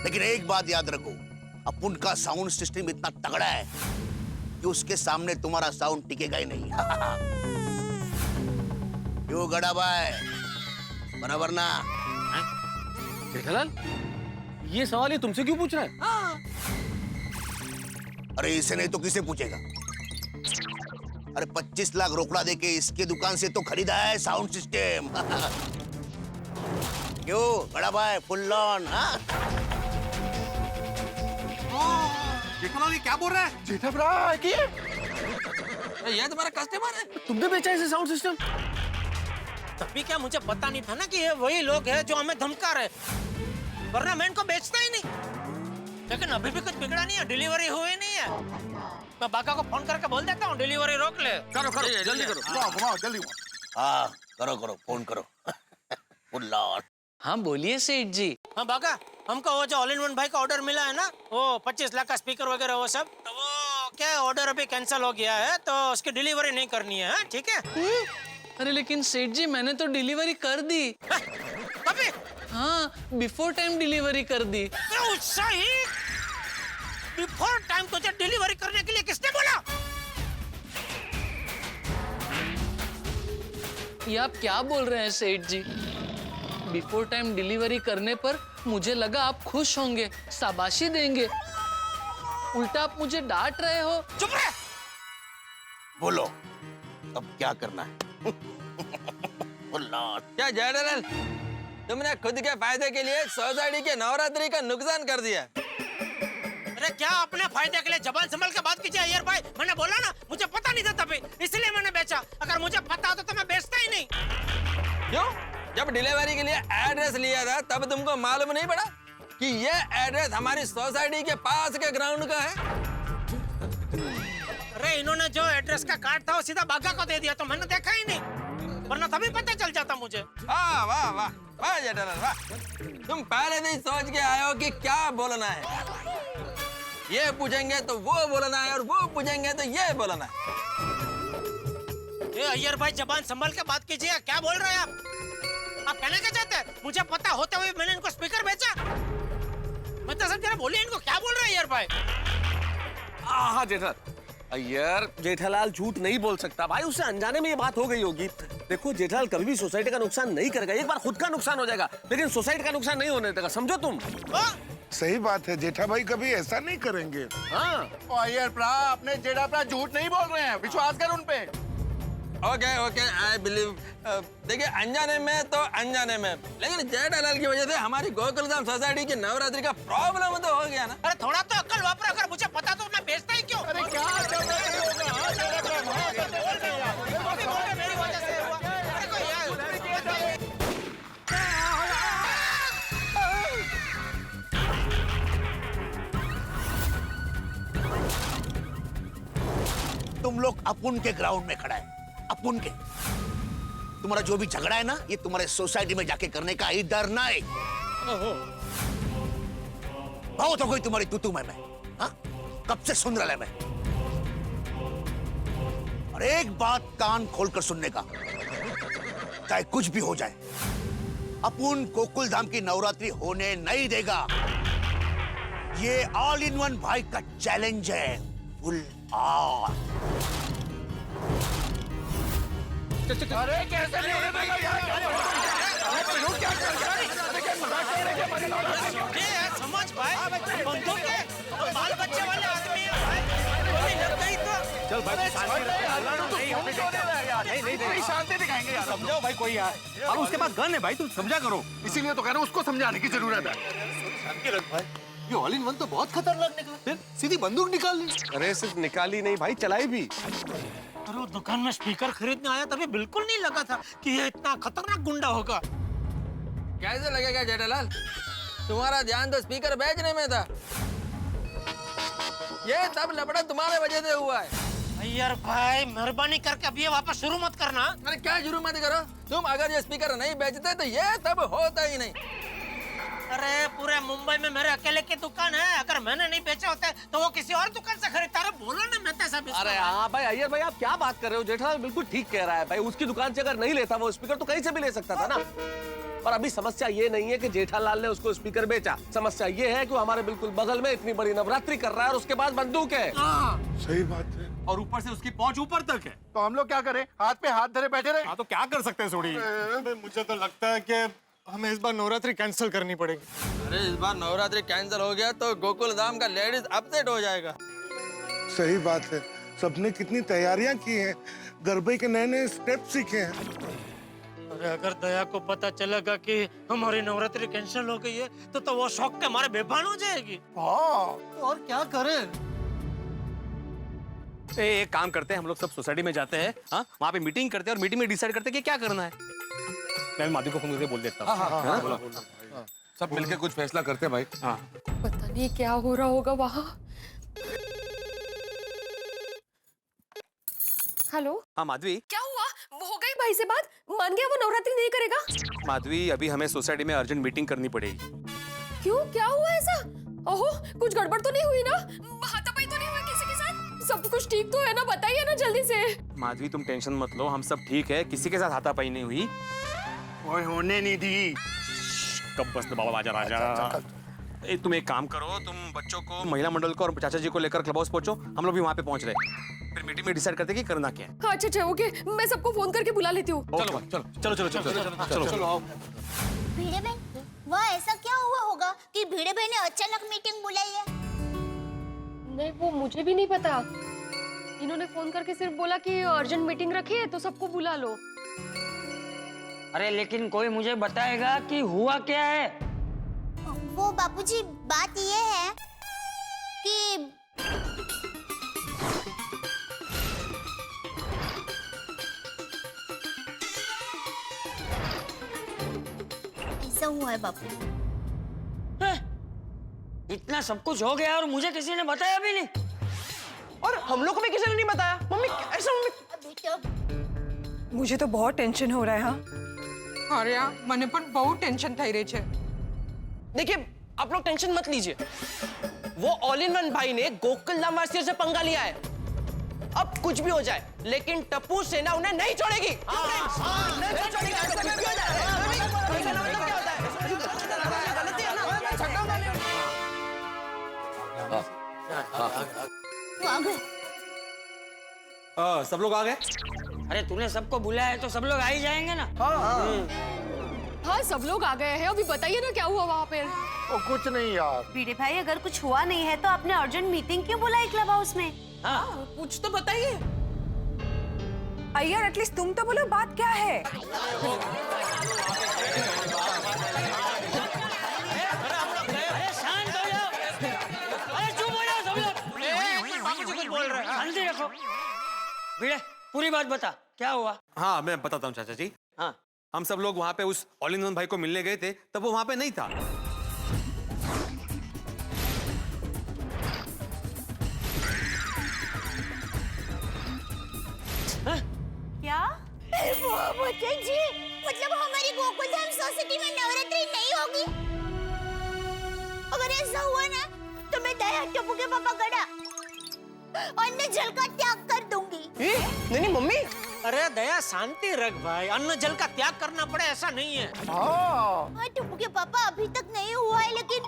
लेकिन एक बात याद रखो, अपन का साउंड सिस्टम इतना तगड़ा है कि उसके सामने तुम्हारा साउंड टिकेगा ही नहीं। क्यों गड़ा भाई, बराबर ना? जेठालाल, ये सवाल ये तुमसे क्यों पूछ रहा है? अरे इसे नहीं तो किसे पूछेगा? अरे 25 लाख रोकड़ा देके इसके दुकान से तो खरीदा है साउंड सिस्टम। क्यों बड़ा भाई, फुल ऑन? जेठालाल ये क्या बोल रहा है? जेठा भरा कि ये तुम्हारा कस्टमर है, तुमने बेचा इसे साउंड सिस्टम? तभी क्या मुझे पता नहीं था ना कि ये वही लोग हैं जो हमें धमका रहे, वरना मैं इनको बेचता ही नहीं। लेकिन अभी भी कुछ बिगड़ा नहीं है, डिलीवरी हुई नहीं है। मैं बाका को फोन करके बोल देता हूँ डिलीवरी रोक ले। करो करो जल्दी करो, घुमाओ जल्दी। हाँ करो करो, फोन करो। Full on. हाँ बोलिए सेठ जी। हाँ बाका, हमको वो जो ऑल इन वन भाई का ऑर्डर मिला है ना, वो 25 लाख का स्पीकर वगैरह वो सब, तो वो क्या ऑर्डर अभी कैंसिल हो गया है, तो उसकी डिलीवरी नहीं करनी है। ठीक है? अरे लेकिन सेठ जी मैंने तो डिलीवरी कर दी। कभी? हाँ, बिफोर टाइम डिलीवरी कर दी। सही। बिफोर टाइम तुझे डिलीवरी करने के लिए किसने बोला? ये आप क्या बोल रहे हैं सेठ जी? बिफोर टाइम डिलीवरी करने पर मुझे लगा आप खुश होंगे, शाबाशी देंगे। उल्टा आप मुझे डांट रहे हो। चुप रहे। बोलो अब क्या करना है? क्या जनरल, तुमने खुद के फायदे के लिए सोसाइटी के नवरात्रि का नुकसान कर दिया। अरे क्या अपने फायदे के लिए जबान संभल के बात कीजिए अय्यर भाई। मैंने बोला ना मुझे पता नहीं था तभी, इसलिए मैंने बेचा। अगर मुझे पता होता तो मैं बेचता ही नहीं। क्यों? जब डिलीवरी के लिए एड्रेस लिया था तब तुमको मालूम नहीं पड़ा कि ये एड्रेस हमारी सोसाइटी के पास के ग्राउंड का है? अरे इन्होंने जो एड्रेस का कार्ड था वो सीधा बागा को दे दिया, तो मैंने देखा ही नहीं, वरना तभी पता चल जाता मुझे। वाह वाह वाह वाह जनरल वाह, तुम पहले से ही सोच के आए हो कि क्या बोलना है। ये पूछेंगे तो वो बोलना है और वो पूछेंगे तो ये बोलना है। ये अय्यर भाई जबान संभल के बात कीजिए। क्या बोल रहे हैं आप? आप कहना क्या चाहते हैं? मुझे पता होते हुए मैंने इनको स्पीकर बेचा? मैं तो सब जरा बोलिए इनको, क्या बोल रहे हैं अय्यर भाई? हाँ जेठालाल, अय्यर जेठालाल झूठ नहीं बोल सकता भाई, उससे अनजाने में ये बात हो गई होगी। देखो जेठालाल कभी भी सोसाइटी का नुकसान नहीं करेगा, एक बार खुद का नुकसान हो जाएगा लेकिन सोसाइटी का नुकसान नहीं होने देगा, समझो तुम। सही बात है, जेठा भाई कभी ऐसा नहीं करेंगे। हाँ अय्यर प्रा, अपने जेठा प्रा झूठ नहीं बोल रहे हैं, विश्वास कर उन पे। Okay okay I believe. देखिए अनजाने में तो अनजाने में, लेकिन जेठालाल की वजह से हमारी गोकुलधाम सोसाइटी की नवरात्रि का प्रॉब्लम तो हो गया ना। अरे थोड़ा तो अक्ल वापरो, अगर मुझे पता तो मैं बेचता ही क्यों? अरे क्या मेरी वजह से हुआ। अरे कोई यार तुम लोग अपुन के ग्राउंड में खड़ा है, अपुन के। तुम्हारा जो भी झगड़ा है ना, ये तुम्हारे सोसाइटी में जाके करने का ही डर ना है। बहुत हो गई तुम्हारी तू मैं। हाँ? कब से सुन रहा है मैं। और एक बात कान खोलकर सुनने का, चाहे कुछ भी हो जाए, अपुन गोकुलधाम की नवरात्रि होने नहीं देगा। ये ऑल इन वन भाई का चैलेंज है, फुल ऑन। अरे कैसे नहीं होने देगा यार? समझ भाई, बंदूक है, बाल बच्चे वाले आदमी है भाई, गोली लग गई तो चल भाई शांति दिखाएंगे यार। समझाओ भाई कोई यार, अब उसके पास गन है भाई, तुम समझा करो। इसीलिए तो कह रहा हूँ उसको समझाने की जरूरत है। शांति रख भाई, ये ऑल इन वन तो बहुत खतरनाक निकला। फिर सीधी बंदूक निकाल ली। अरे सिर्फ निकाली नहीं भाई, चलाई भी। अरे वो दुकान में स्पीकर खरीदने आया तभी बिल्कुल नहीं लगा था कि ये इतना खतरनाक गुंडा होगा। कैसे लगेगा जेठालाल, तुम्हारा ध्यान तो स्पीकर बेचने में था। ये सब लफड़ा तुम्हारे वजह से हुआ है। अय्यर भाई मेहरबानी करके अब ये वापस शुरू मत करना। अरे क्या शुरू मत करो, तुम अगर ये स्पीकर नहीं बेचते तो ये सब होता ही नहीं। अरे पूरे मुंबई में मेरे अकेले की दुकान है, अगर मैंने नहीं बेचे होते तो वो किसी और दुकान से खरीदता। अरे बोलो ना, मैं तो सब। अरे हाँ भाई अय्यर भाई आप क्या बात कर रहे हो, जेठालाल बिल्कुल ठीक कह रहा है भाई। उसकी दुकान से अगर नहीं लेता वो स्पीकर तो कहीं से भी ले सकता था ना। पर अभी समस्या ये नहीं है कि जेठालाल ने उसको स्पीकर बेचा, समस्या ये है कि वो हमारे बिल्कुल बगल में इतनी बड़ी नवरात्रि कर रहा है और उसके पास बंदूक है। सही बात है, और ऊपर से उसकी पहुंच ऊपर तक है। तो हम लोग क्या करें? हाथ पे हाथ धरे बैठे रहे? हाँ तो क्या कर सकते हैं सोडी? मुझे तो लगता है कि हमें इस बार नवरात्रि कैंसिल करनी पड़ेगी। अरे इस बार नवरात्रि कैंसिल हो गया तो गोकुलधाम का लेडीज अपसेट हो जाएगा। सही बात है, सबने कितनी तैयारियां की हैं, गरबे के नए नए स्टेप सीखे हैं। अरे अगर दया को पता चलेगा कि हमारी नवरात्रि कैंसिल हो गई है तो वो शौक के मारे बेभान हो जाएगी। और क्या करें? एक काम करते हैं, हम लोग सब सोसाइटी में जाते हैं, हाँ वहाँ पे मीटिंग करते हैं और मीटिंग में डिसाइड करते हैं कि क्या करना है। मैं माधवी को फोन करके बोल देता हूँ। सब मिलके कुछ फैसला करते हैं भाई। हाँ पता नहीं क्या हो रहा होगा वहाँ। हेलो हाँ माधवी, क्या हुआ? हो गई भाई से बात? मान गया वो नवरात्रि नहीं करेगा? माधवी अभी हमें सोसाइटी में अर्जेंट मीटिंग करनी पड़ेगी। क्यों, क्या हुआ ऐसा? ओहो कुछ गड़बड़ तो नहीं हुई ना? हाथापाई तो नहीं हुई किसी के साथ? सब कुछ ठीक तो है ना? बताइए ना जल्दी से। माधवी तुम टेंशन मत लो, हम सब ठीक है, किसी के साथ हाथापाई नहीं हुई। ओए होने नहीं दी। कब बस बाबा राजा राजा। तुम एक काम करो, तुम बच्चों को, महिला मंडल को और चाचा जी को लेकर क्लब हाउस पहुंचो, हम लोग भी वहाँ पे पहुँच रहे हैं। फिर मीटिंग में डिसाइड करते हैं कि करना क्या है। अच्छा अच्छा ओके, मैं सबको फोन करके बुला लेती हूँ। चलो चलो चलो चलो चलो चलो चलो। भिड़े भाई, वहाँ ऐसा क्या हुआ होगा कि भिड़े भाई ने अचानक मीटिंग बुलाई है? नहीं वो मुझे भी नहीं पता, इन्होंने फोन करके सिर्फ बोला कि अर्जेंट मीटिंग रखी है तो सबको बुला लो। अरे लेकिन कोई मुझे बताएगा कि हुआ क्या है? वो बापूजी, बात ये है कि ऐसा हुआ है बापू। इतना सब कुछ हो गया और मुझे किसी ने बताया भी नहीं। और हम लोग को भी किसी ने नहीं बताया। मम्मी ऐसा मुझे तो बहुत टेंशन हो रहा है। हाँ अरे यार, मैंने पण बहुत टेंशन થઈ રહી છે। देखिए आप लोग टेंशन मत लीजिए, वो ऑल इन वन भाई ने गोकुल धाम वासियों से पंगा लिया है। अब कुछ भी हो जाए लेकिन टप्पू सेना उन्हें नहीं छोड़ेगी। सब लोग आ गए? अरे तूने सबको बुलाया है तो सब लोग आ ही जाएंगे ना। हाँ सब लोग आ गए हैं, अभी बताइए ना क्या हुआ वहाँ पे। कुछ नहीं यार। भिड़े भाई अगर कुछ हुआ नहीं है तो आपने अर्जेंट मीटिंग क्यों बुलाई क्लब हाउस में? हाँ कुछ तो बताइए। अय्यर एटलीस्ट तुम तो बोलो बात क्या है? शांत हो जाओ, अरे चुप हो जाओ सब लोग। बाबूजी कुछ बोल रहे हैं। शांति रखो। भिड़े पूरी बात बता, क्या हुआ? हाँ मैं बताता हूँ चाचा जी। हाँ हम सब लोग वहाँ पे उस ऑल इन वन भाई को मिलने गए थे, तब वो वहाँ पे नहीं था। क्या? जी, मतलब हमारी गोकुल धाम सोसाइटी में नवरात्रि नहीं होगी? अगर ऐसा हुआ ना तो मैं दया टप्पू के पापा गड़ा अन्न जल का त्याग कर दूंगी। नहीं मम्मी। अरे दया शांति रख भाई, अन्न जल का त्याग करना पड़े ऐसा नहीं है। हाँ टप्पू के पापा अभी तक नहीं हुआ है, लेकिन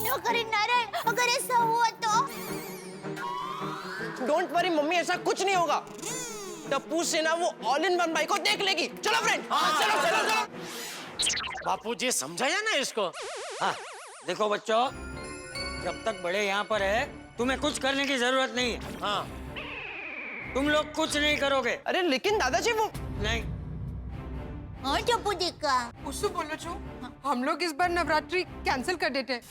न करे नारायण, अगर ऐसा हुआ तो। डोंट वरी मम्मी, ऐसा कुछ नहीं होगा। टप्पू सेना वो ऑल इन वन भाई को देख लेगी। चलो फ्रेंड, चलो चलो चलो। बापूजी समझाया ना इसको। हाँ देखो बच्चों, जब तक बड़े यहाँ पर है तुम्हें कुछ करने की जरूरत नहीं है। हाँ तुम लोग कुछ नहीं करोगे। अरे लेकिन दादाजी वो नहीं। हाँ टप्पू देखा। उसको बोलो छो, हम लोग इस बार नवरात्रि कैंसिल कर देते हैं।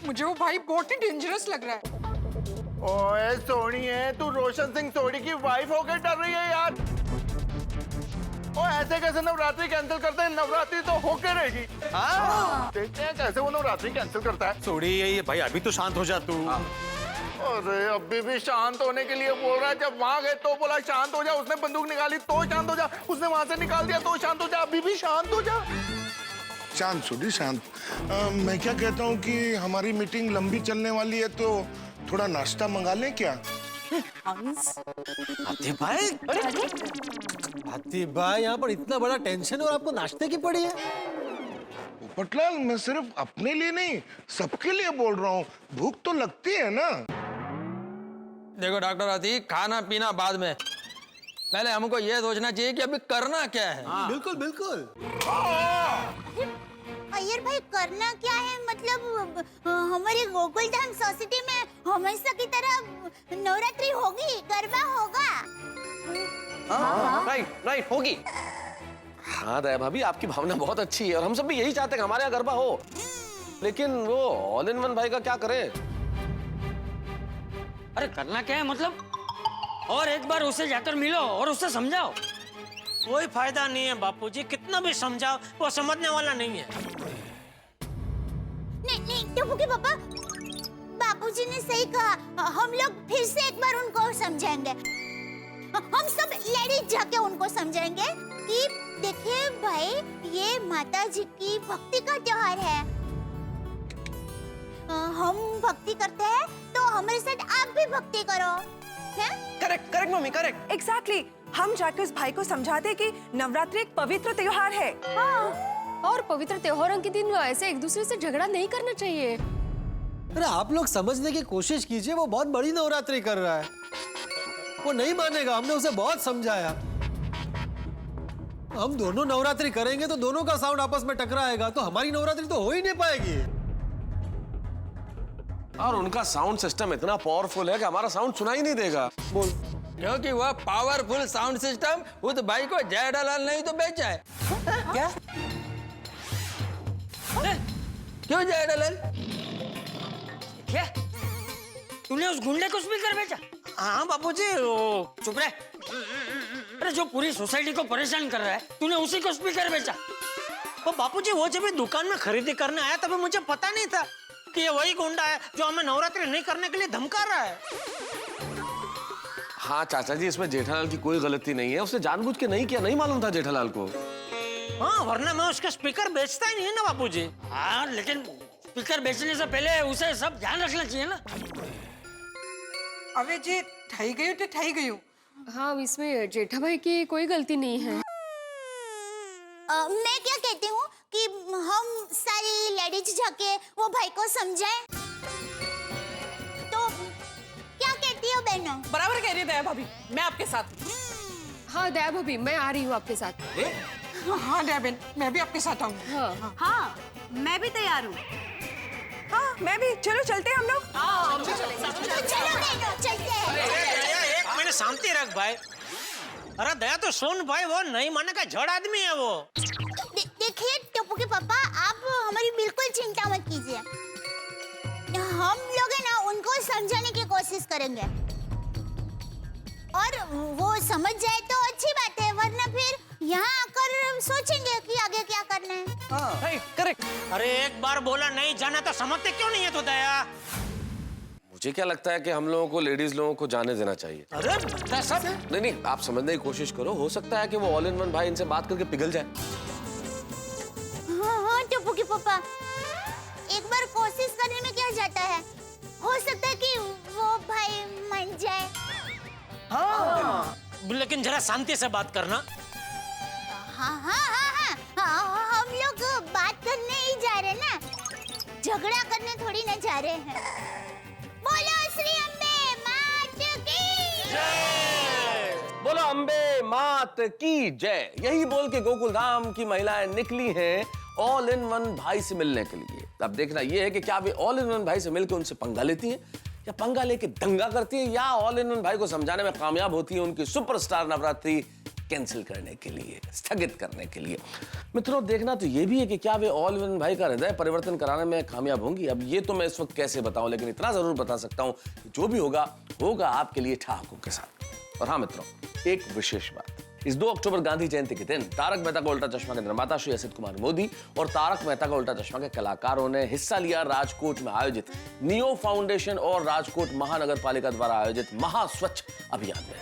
मुझे वो भाई बहुत ही डेंजरस लग रहा है। ओए सोनी है, तू रोशन सिंह सोनी की वाइफ होकर डर रही है यार। ओ ऐसे कैसे नवरात्रि कैंसिल करते हैं? नवरात्रि तो होके रहेगी। हाँ देखते हैं कैसे वो नवरात्रि कैंसिल करता है। सोड़ी ये भाई अभी तो शांत हो जा तू। अरे अभी भी शांत होने के लिए बोल रहा है। जब वहां गए तो बोला शांत हो जा, उसने बंदूक निकाली तो शांत हो जा, उसने वहां से निकाल दिया तो शांत हो जा, अभी भी शांत हो जा। शांत सोडी शांत। मैं क्या कहता हूँ कि हमारी मीटिंग लंबी चलने वाली है तो थोड़ा नाश्ता मंगा लें क्या? हाथी भाई, हाथी भाई यहाँ पर इतना बड़ा टेंशन और आपको नाश्ते की पड़ी है? पोपटलाल मैं सिर्फ अपने लिए नहीं सबके लिए बोल रहा हूँ, भूख तो लगती है ना। देखो डॉक्टर अतीक, खाना पीना बाद में, पहले हमको ये सोचना चाहिए कि अभी करना क्या है। बिल्कुल बिल्कुल। अय्यर भाई करना क्या है? मतलब हमारी गोकुल धाम सोसाइटी में हमेशा की तरह नवरात्रि होगी, गरबा होगा। राइट होगी। हाँ दया भाभी आपकी भावना बहुत अच्छी है और हम सब भी यही चाहते हैं कि हमारे यहाँ गरबा हो, लेकिन वो ऑल इन वन भाई का क्या करें? अरे करना क्या है मतलब? और एक बार उसे जाकर मिलो और उससे समझाओ। कोई फायदा नहीं है बापूजी, कितना भी समझाओ वो समझने वाला नहीं है। नहीं टप्पू के पापा, बापूजी ने सही कहा। हम लोग फिर से एक बार उनको समझाएंगे। हम सब लेडीज जाके उनको समझाएंगे कि देखिए भाई, ये माता जी की भक्ति का त्योहार है। हम भक्ति करते हैं तो हमारे साथ आप भी भक्ति करो। Correct correct mummy correct. Exactly हम जाके उस भाई को समझा दे कि नवरात्रि एक पवित्र त्योहार है। और पवित्र त्योहारों के दिन ऐसे एक दूसरे से झगड़ा नहीं करना चाहिए। अरे आप लोग समझने की कोशिश कीजिए, वो बहुत बड़ी नवरात्रि कर रहा है, वो नहीं मानेगा। हमने उसे बहुत समझाया। हम दोनों नवरात्रि करेंगे तो दोनों का साउंड आपस में टकराएगा, तो हमारी नवरात्रि तो हो ही नहीं पाएगी। और उनका साउंड सिस्टम इतना पावरफुल है कि हमारा साउंड सुनाई नहीं देगा। बोल। क्योंकि वह पावरफुल साउंड सिस्टम उस भाई को जय दलाल नहीं तो बेचा है। क्या? क्यों जय दलाल? क्या? तूने उस गुंडे को स्पीकर बेचा? हाँ बापूजी, चुप रहे। अरे जो पूरी सोसाइटी को परेशान कर रहा है, तूने उसी को स्पीकर बेचा? वो बापूजी, वो जब दुकान में खरीदी करने आया तभी मुझे पता नहीं था कि ये वही गुंडा है जो हमें नवरात्रि नहीं करने के लिए धमका रहा है। हाँ चाचा जी, इसमें जेठालाल की कोई गलती नहीं है। उसने जानबूझ के नहीं किया, नहीं मालूम था जेठालाल को। हाँ, वरना मैं उसका स्पीकर बेचता ही नहीं है ना बापूजी। हाँ, लेकिन स्पीकर बेचने से पहले उसे सब ध्यान रखना चाहिए ना। अबे जे ठही गई तो ठही गई। हाँ, इसमें जेठा भाई की कोई गलती नहीं है। मैं क्या कहती हूँ कि हम सारी लेडीज जाके वो भाई को समझाएं। तो क्या कहती हो बहनों? बराबर कह रही है दया भाभी, मैं आपके साथ। हाँ दया भाभी, मैं आ रही हूँ आपके साथ। हाँ दया बहन, मैं भी आपके साथ आऊंगी। हाँ, मैं भी तैयार हूँ। हाँ मैं भी। चलो चलते हैं हम लोग। चलो बहनों चलते हैं। एक मिनट शांति रख भाई। अरे दया तो सुन भाई, वो नहीं माने का जड़ आदमी है वो। देखिए टप्पू के पापा, आप हमारी बिल्कुल चिंता मत कीजिए। हम लोग है ना उनको समझाने की कोशिश करेंगे, और वो समझ जाए तो अच्छी बात है, वरना फिर यहाँ आकर सोचेंगे कि आगे क्या करना है। करेक्ट। अरे एक बार बोला नहीं जाना तो समझते क्यों नहीं है तो दया? मुझे क्या लगता है कि हम लोगों को, लेडीज लोगों को जाने देना चाहिए। अरे सब नहीं, आप समझने की कोशिश करो। हो सकता है कि वो ऑल इन वन भाई इनसे बात करके पिघल जाए। हाँ टप्पू के पापा, एक बार कोशिश करने में क्या जाता है? हो सकता है कि वो भाई मान जाए। हाँ, लेकिन जरा शांति से बात करना। हाँ, हम लोग बात करने ही जा रहे हैं ना, झगड़ा करने थोड़ी ना जा रहे हैं। बोलो श्री अम्बे मात की जय। बोलो अम्बे मात की जय। यही बोल के गोकुल धाम की महिलाएं निकली हैं ऑल इन वन भाई से मिलने के लिए। अब देखना यह है कि क्या वे ऑल इन वन भाई से मिलकर उनसे पंगा लेती हैं, या पंगा लेके दंगा करती हैं, या ऑल इन वन भाई को समझाने में कामयाब होती है उनकी सुपरस्टार नवरात्रि कैंसिल करने के लिए, स्थगित करने के लिए। मित्रों, देखना तो ये भी है कि क्या वे ऑल इन वन भाई का हृदय परिवर्तन कराने में कामयाब होंगी। अब ये तो मैं इस वक्त कैसे बताऊं, लेकिन इतना जरूर बता सकता हूं कि जो भी होगा होगा आपके लिए ठहाकों के साथ। और हाँ मित्रों, एक विशेष बात, इस 2 अक्टूबर गांधी जयंती के दिन तारक मेहता का उल्टा चश्मा के निर्माता श्री असित कुमार मोदी और तारक मेहता का उल्टा चश्मा के कलाकारों ने हिस्सा लिया राजकोट में आयोजित नियो फाउंडेशन और राजकोट महानगर पालिका द्वारा आयोजित महास्वच्छ अभियान में।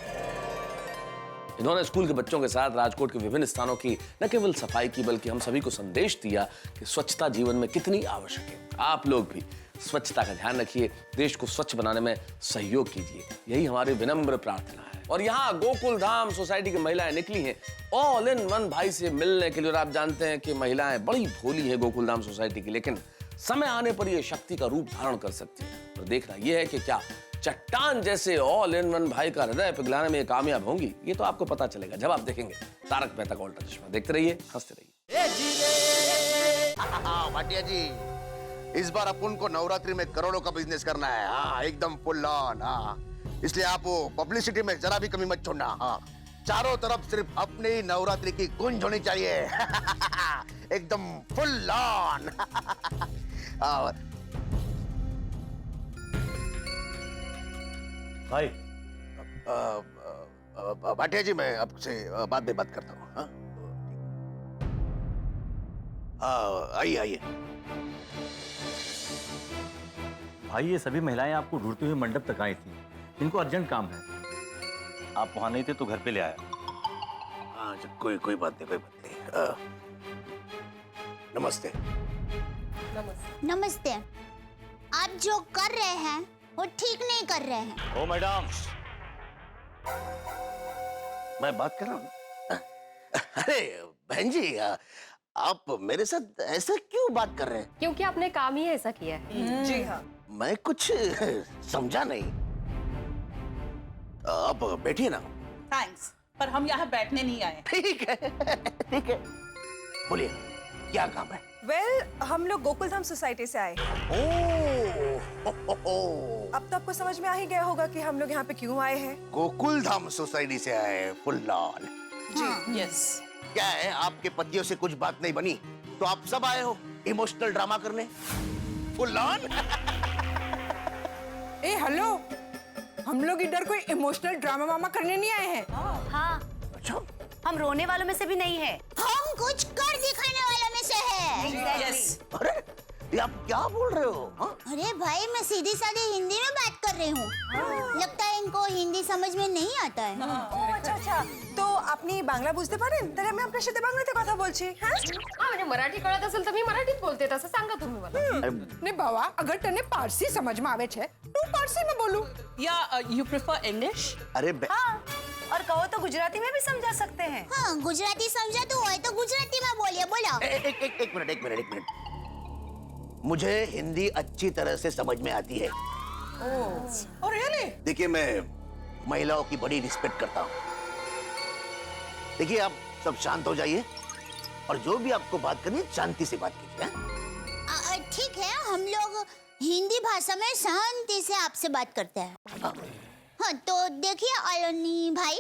इन्होंने स्कूल के बच्चों के साथ राजकोट के विभिन्न स्थानों की न केवल सफाई की, बल्कि हम सभी को संदेश दिया कि स्वच्छता जीवन में कितनी आवश्यक है। आप लोग भी स्वच्छता का ध्यान रखिए, देश को स्वच्छ बनाने में सहयोग कीजिए, यही हमारी विनम्र प्रार्थना है। और यहाँ गोकुल धाम सोसाइटी की महिलाएं निकली हैं ऑल इन वन भाई से मिलने के लिए। और आप जानते हैं कि महिलाएं बड़ी भोली हैं गोकुल धाम सोसाइटी की, लेकिन समय आने पर यह शक्ति का रूप धारण कर सकती है। और देखना यह है कि क्या चट्टान जैसे ऑल इन वन भाई का हृदय पिघलाने में कामयाब होंगी। ये तो आपको पता चलेगा जब आप देखेंगे तारक मेहता का उल्टा चश्मा। देखते रहिए, हंसते रहिए। भाटिया जी, इस बार अपन को नवरात्रि में करोड़ों का बिजनेस करना है। हाँ, एकदम फुल ऑन। हाँ, इसलिए आप पब्लिसिटी में जरा भी कमी मत छोड़ना। हाँ, चारों तरफ सिर्फ अपने ही नवरात्रि की गूंज होनी चाहिए। एकदम फुल ऑन। भाई भाटिया जी, मैं आपसे बाद में बात करता हूँ। आइए आइए। भाई, ये सभी महिलाएं आपको ढूंढती हुई मंडप तक आई थी। इनको अर्जेंट काम है। आप वहां नहीं थे तो घर पे ले आया। हाँ, कोई बात नहीं, कोई बात नहीं। नमस्ते। आप जो कर रहे हैं वो ठीक नहीं कर रहे हैं। ओ मैडम, मैं बात कर रहा हूँ। अरे बहन जी, आप मेरे साथ ऐसा क्यों बात कर रहे हैं? क्योंकि आपने काम ही ऐसा किया है। जी हाँ। मैं कुछ समझा नहीं। आप बैठिए ना। थैंक्स, पर हम यहाँ बैठने नहीं आए। ठीक है, ठीक है, बोलिए क्या काम है? हम लोग गोकुलधाम सोसाइटी से आए। अब तो आपको समझ में आ ही गया होगा कि हम लोग यहाँ पे क्यों आए हैं। गोकुलधाम सोसाइटी से आए फुल ऑन। Ji yes. क्या है, आपके पतियों से कुछ बात नहीं बनी तो आप सब आए हो इमोशनल ड्रामा करने? Full on. ए हेलो, हम लोग इधर कोई इमोशनल ड्रामा वामा करने नहीं आए हैं। हाँ, हम रोने वालों में से भी नहीं है। हम कुछ कर दिखाने वालों में से है। यस। अरे ये आप क्या बोल रहे हो? हाँ? अरे भाई, मैं सीधी सादी हिंदी में बात कर रही हूँ। लगता है इनको हिंदी समझ में नहीं आता है। ও আচ্ছা আচ্ছা, তো আপনি বাংলা বুঝতে পারেন? তাহলে আমি আপনার সাথে বাংলাতে কথা বলছি। হ্যাঁ म्हणजे मराठी कळत असेल तर मी मराठीत बोलते, तसं सांगा तुम्ही मला। ने बाबा, अगर तने पारसी समझ में आवे छे तो पारसी में बोलू। या यू प्रेफर इंग्लिश? अरे हाँ, और कहो तो गुजराती में भी समझा सकते हैं। हाँ, गुजराती समझा तो है तो गुजराती में बोलिए। बोलो। एक मिनट। मुझे हिंदी अच्छी तरह से समझ में आती है। और रियली? देखिए, मैं महिलाओं की बड़ी रिस्पेक्ट करता हूँ। देखिए, आप सब शांत हो जाइए और जो भी आपको बात करनी है शांति से बात कीजिए। ठीक है, हम लोग हिंदी भाषा में शांति से आपसे बात करते हैं। हाँ, तो देखिए अलोनी भाई,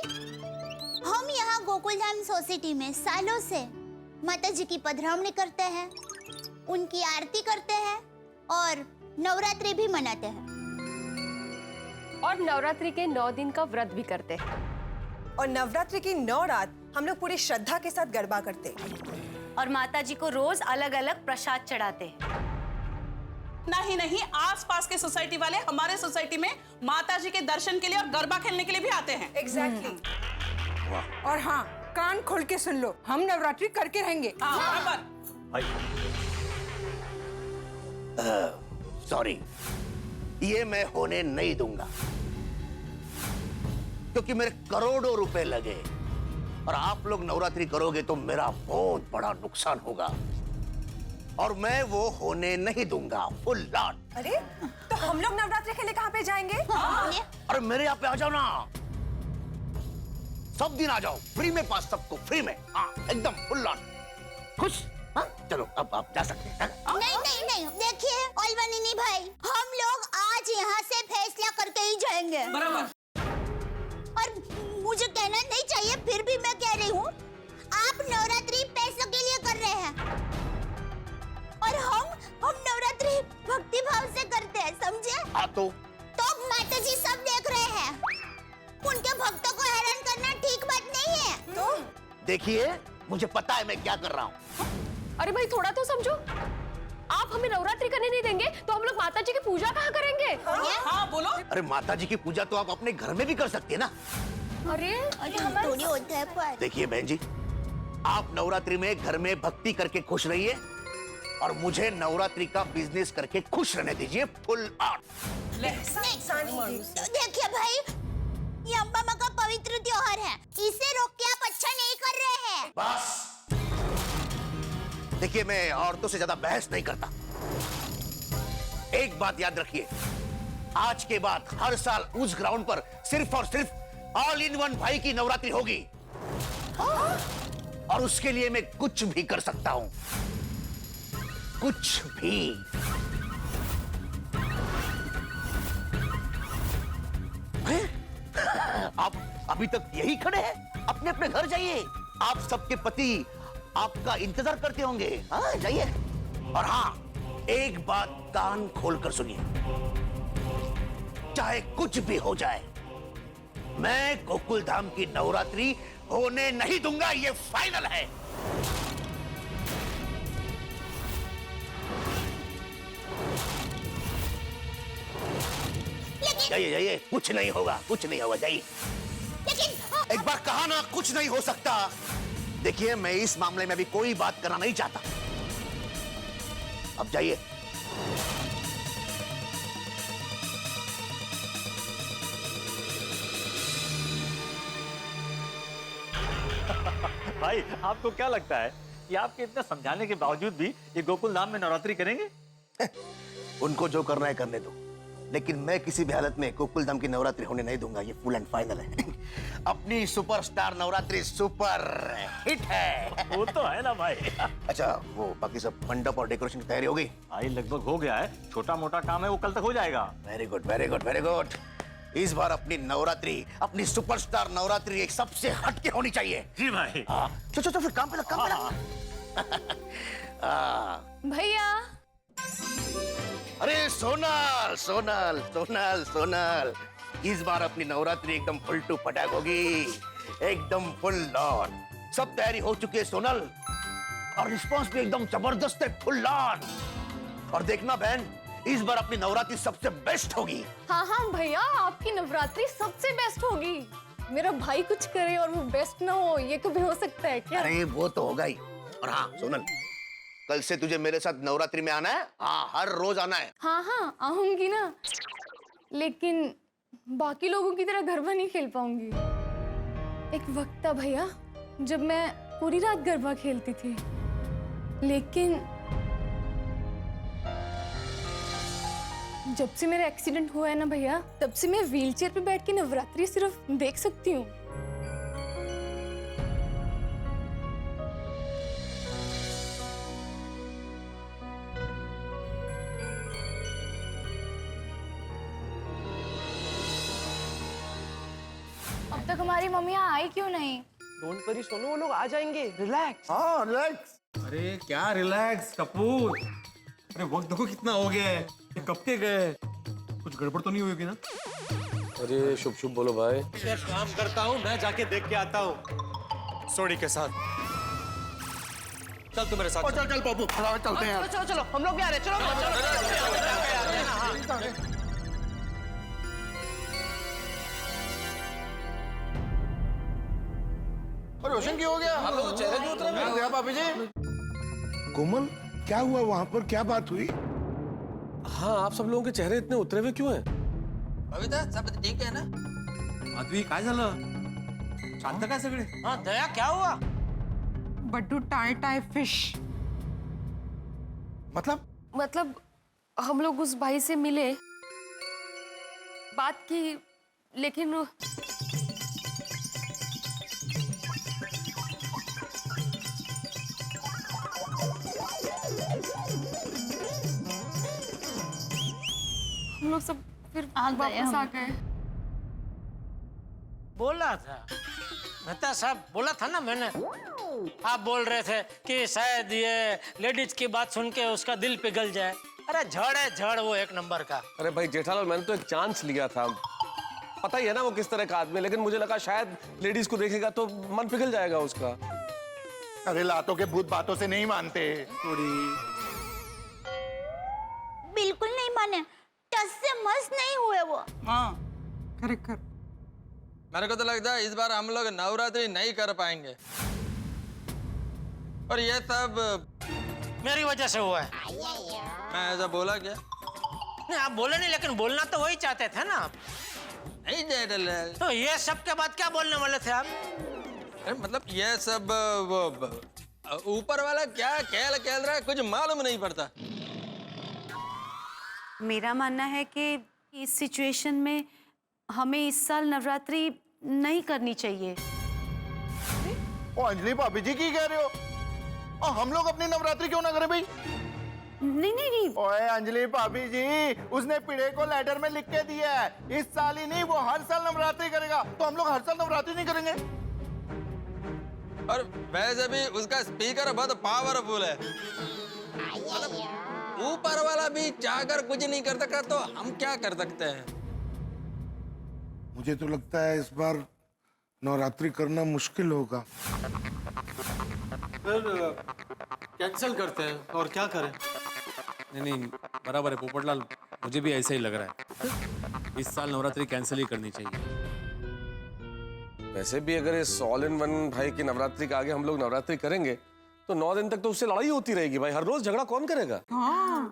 हम यहाँ गोकुलधाम सोसाइटी में सालों से माता जी की पधरावनी करते हैं, उनकी आरती करते हैं और नवरात्रि भी मनाते हैं। और नवरात्रि के 9 दिन का व्रत भी करते हैं। और नवरात्रि की 9 रात हम लोग पूरी श्रद्धा के साथ गरबा करते हैं। और माता जी को रोज अलग अलग प्रसाद चढ़ाते हैं। नहीं, आस-पास के सोसाइटी वाले हमारे सोसाइटी में माता जी के दर्शन के लिए और गरबा खेलने के लिए भी आते हैं। एग्जैक्टली। और हाँ, कान खोल के सुन लो, हम नवरात्रि करके रहेंगे। सॉरी, ये मैं होने नहीं दूंगा क्योंकि मेरे करोड़ों रुपए लगे और आप लोग नवरात्रि करोगे तो मेरा बहुत बड़ा नुकसान होगा और मैं वो होने नहीं दूंगा। Full lot. अरे, तो हम लोग नवरात्रि के लिए कहाँ पे जाएंगे? अरे मेरे यहाँ पे आ जाओ ना, सब दिन आ जाओ, फ्री में पास सबको, फ्री में। हाँ, एकदम फुल लॉट। खुश? हाँ, चलो अब आप जा सकते हैं। नहीं, देखिए अलवनी भाई, हम लोग आज यहाँ से फैसला करके ही जाएंगे। बराबर। और मुझे कहना नहीं चाहिए, फिर भी मैं कह रही हूँ, आप नवरात्रि पैसों के लिए कर रहे हैं और हम नवरात्रि भक्ति भाव से करते हैं, समझे? हाँ, तो माता जी सब देख रहे हैं, उनके भक्तों को हैरान करना ठीक बात नहीं है। तो देखिए, मुझे पता है मैं क्या कर रहा हूँ। अरे भाई, थोड़ा तो समझो। आप हमें नवरात्रि करने नहीं देंगे तो हम लोग माता जी की पूजा कहाँ करेंगे? हाँ, बोलो। अरे माता जी की पूजा तो आप अपने घर में भी कर सकते हैं ना। अरे थोड़ी होता है पर। देखिए बहन जी, आप नवरात्रि में घर में भक्ति करके खुश रहिए और मुझे नवरात्रि का बिजनेस करके खुश रहने दीजिए। Full on. देखिए भाई, ये अम्बा माँ का पवित्र त्योहार है, इसे रोक के आप अच्छा नहीं कर रहे हैं। बस देखिए, मैं औरतों से ज्यादा बहस नहीं करता। एक बात याद रखिए, आज के बाद हर साल उस ग्राउंड पर सिर्फ और सिर्फ ऑल इन वन भाई की नवरात्रि होगी और उसके लिए मैं कुछ भी कर सकता हूं, कुछ भी। आप अभी तक यही खड़े हैं? अपने अपने घर जाइए, आप सबके पति आपका इंतजार करते होंगे। हाँ, जाइए। और हाँ, एक बात कान खोलकर सुनिए, चाहे कुछ भी हो जाए, मैं गोकुलधाम की नवरात्रि होने नहीं दूंगा, ये फाइनल है। जाइए जाइए, कुछ नहीं होगा, कुछ नहीं होगा, जाइए। एक बार कहा ना, कुछ नहीं हो सकता। देखिए, मैं इस मामले में अभी कोई बात करना नहीं चाहता। अब जाइए। भाई आपको क्या लगता है कि आपके इतने समझाने के बावजूद भी ये गोकुल धाम में नवरात्रि करेंगे? उनको जो करना है करने दो, लेकिन मैं किसी भी हालत में गोकुल धाम की नवरात्रि होने नहीं दूंगा। ये फुल एंड फाइनल है। अपनी सुपरस्टार नवरात्रि सुपर हिट है। वो तो है ना भाई। अच्छा, वो बाकी सब मंडप और डेकोरेशन की तैयारी हो गई? भाई लगभग हो गया है, छोटा मोटा काम है वो कल तक हो जाएगा। Very good very good very good. इस बार अपनी नवरात्रि, अपनी सुपरस्टार नवरात्रि एक सबसे हटके होनी चाहिए। जी भाई। चलो फिर काम पे लग, काम पे लग। भैया। अरे सोनल सोनल सोनल सोनल, इस बार अपनी नवरात्रि एकदम फुल टू पटाक होगी, एकदम फुल ऑन। सब तैयारी हो चुकी है सोनल, और रिस्पांस भी एकदम जबरदस्त है, फुल ऑन। और देखना बहन, इस बार अपनी नवरात्रि सबसे बेस्ट होगी। हाँ हाँ भैया, आपकी नवरात्रि सबसे बेस्ट होगी। मेरा भाई कुछ करे और वो बेस्ट ना हो, ये कभी हो सकता है क्या? अरे वो तो होगा ही। और हाँ सोनल, कल से तुझे मेरे साथ नवरात्रि में आना है। हाँ, हर रोज आना है। हाँ हाँ आऊंगी ना, लेकिन बाकी लोगों की तरह गरबा नहीं खेल पाऊंगी। एक वक्त था भैया जब मैं पूरी रात गरबा खेलती थी, लेकिन जब से मेरा एक्सीडेंट हुआ है ना भैया, तब से मैं व्हीलचेयर पे बैठ के नवरात्रि सिर्फ देख सकती हूँ। अब तक हमारी मम्मी यहाँ आई क्यों नहीं? डोंट वरी सोनू, वो लोग आ जाएंगे। रिलैक्स। हाँ रिलैक्स। अरे क्या रिलैक्स कपूर, अरे वक्त देखो कितना हो गया है, ये कब के गए, कुछ गड़बड़ तो नहीं हुई होगी ना? अरे शुभ शुभ बोलो भाई। एक काम करता हूँ, मैं जाके देख के आता हूँ सोडी के साथ। चल तू मेरे साथ। चल चल बाबू, चलते हैं। चलो चलो, हम लोग भी आ रहे हैं। चलो। रोशन क्यों हो गया? आप लोग चेहरे क्यों उतरे? हो गया भाभी जी। कोमल, क्या हुआ वहां पर, क्या बात हुई? हाँ, आप सब लोगों के चेहरे इतने उतरे हुए क्यों हैं? बबिता, सब ठीक है ना? माधवी काय झालं? शांत काय सगळे? हाँ दया, क्या हुआ? बड्डू टाई फिश। मतलब हम लोग उस भाई से मिले, बात की, लेकिन हम लोग सब फिर वापस आ गए। बोला था मेहता साहब, बोला था ना मैंने। आप बोल रहे थे कि शायद ये लेडीज की बात सुन के उसका दिल पिघल जाए। अरे झड़ है झड़, वो एक नंबर का। अरे भाई जेठालाल, मैंने तो एक चांस लिया था, पता ही है ना वो किस तरह का आदमी, लेकिन मुझे लगा शायद लेडीज को देखेगा तो मन पिघल जाएगा उसका। अरे लातों के भूत बातों से नहीं मानते। बिल्कुल नहीं माने, टस से मस नहीं हुए वो। हाँ खरेखर। मेरे को तो लगता है इस बार हम लोग नवरात्रि नहीं कर पाएंगे, और ये सब मेरी वजह से हुआ है। मैं ऐसा बोला क्या? नहीं आप बोले नहीं, लेकिन बोलना तो वही चाहते थे ना आप। नहीं जेठालाल, तो ये सब के बाद क्या बोलने वाले थे आप? अरे मतलब ये सब वो ऊपर वाला क्या खेल खेल रहा है कुछ मालूम नहीं पड़ता। मेरा मानना है कि इस सिचुएशन में हमें इस साल नवरात्रि नहीं करनी चाहिए। ओ अंजलि भाभी जी की कह रहे हो? और हम लोग अपनी नवरात्रि क्यों ना करें भाई? नहीं नहीं नहीं। ओए अंजलि भाभी जी, उसने पिड़े को लेटर में लिख के दिया है, इस साल ही नहीं वो हर साल नवरात्रि करेगा, तो हम लोग हर साल नवरात्रि नहीं करेंगे। और वैसे भी उसका स्पीकर बहुत पावरफुल है, मतलब ऊपर वाला भी चाहकर कुछ नहीं कर सकता, तो हम क्या कर सकते हैं? मुझे तो लगता है इस बार नवरात्रि करना मुश्किल होगा। कैंसिल करते हैं और क्या करें? नहीं बराबर है पोपटलाल, मुझे भी ऐसा ही लग रहा है। इस साल नवरात्रि कैंसिल ही करनी चाहिए। वैसे भी अगर इस ऑल इन वन भाई की नवरात्रि के आगे हम लोग नवरात्रि करेंगे तो 9 दिन तक तो उससे लड़ाई होती रहेगी भाई, हर रोज झगड़ा कौन करेगा? हाँ।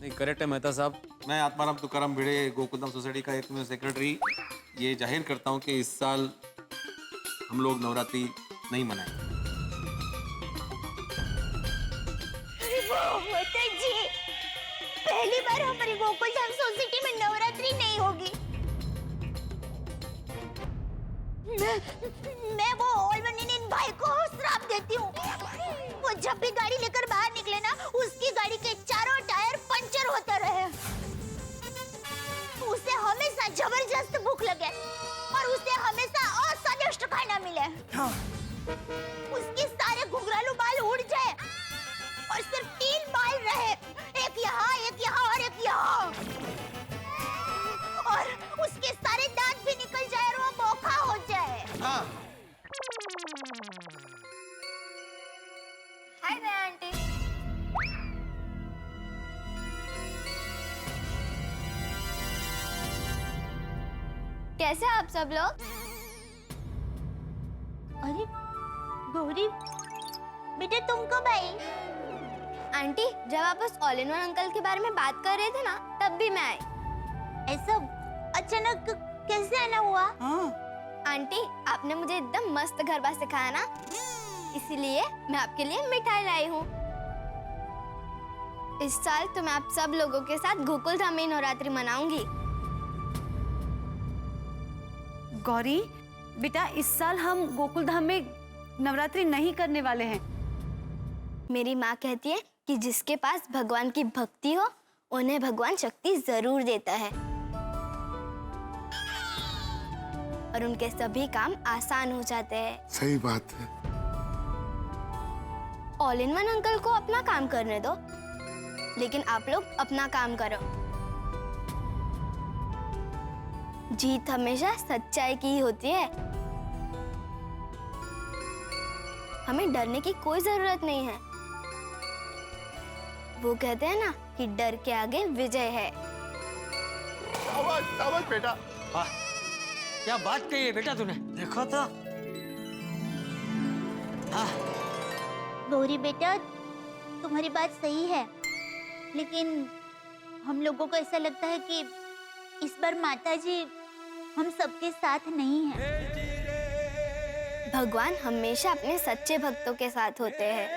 नहीं करेक्ट है मेहता साहब, मैं आत्माराम तुकाराम भिड़े गोकुलधाम सोसाइटी का एक सेक्रेटरी ये जाहिर करता हूँ कि इस साल हम लोग नवरात्रि नहीं मनाएंगे। माताजी, पहली बार हमारी गोकुल धाम सोसाइटी में नवरात्रि नहीं होगी। मैं वो ऑल वन इन भाई को श्राप देती हूँ। वो जब भी गाड़ी लेकर बाहर निकले ना, उसकी गाड़ी के चारों टायर पंचर होते रहे। उसे हमेशा जबरदस्त भूख लगे और उसे हमेशा अस्वादिष्ट खाना मिले। उसके सारे घुंघरालू बाल उड़ जाए और सिर्फ 3 बाल रहे, एक यहाँ और एक यहाँ। और उसके सारे दांत भी निकल जाए और वो बोखा हो जाए। हाय दया आंटी। कैसे आप सब लोग? अरे गौरी बेटा, तुम कब आई? आंटी, जब आप उस ऑल इन वन अंकल के बारे में बात कर रहे थे ना, तब भी मैं आई। ऐसा अचानक कैसे आना हुआ? आंटी, आपने मुझे एकदम मस्त गरबा सिखाया ना, इसीलिए मैं आपके लिए मिठाई लाई हूँ। इस साल तो मैं आप सब लोगों के साथ गोकुल धाम में नवरात्रि मनाऊंगी। गौरी बेटा, इस साल हम गोकुल धाम में नवरात्रि नहीं करने वाले हैं। मेरी माँ कहती है कि जिसके पास भगवान की भक्ति हो, उन्हें भगवान शक्ति जरूर देता है और उनके सभी काम आसान हो जाते हैं। सही बात है। ऑल इन वन अंकल को अपना काम करने दो, लेकिन आप लोग अपना काम करो। जीत हमेशा सच्चाई की ही होती है। हमें डरने की कोई जरूरत नहीं है। वो कहते हैं ना कि डर के आगे विजय है। शाबाश बेटा। वाह, क्या बात कही है बेटा तूने, देखो तो। गौरी बेटा, तुम्हारी बात सही है, लेकिन हम लोगों को ऐसा लगता है कि इस बार माताजी हम सबके साथ नहीं हैं। भगवान हमेशा अपने सच्चे भक्तों के साथ होते हैं।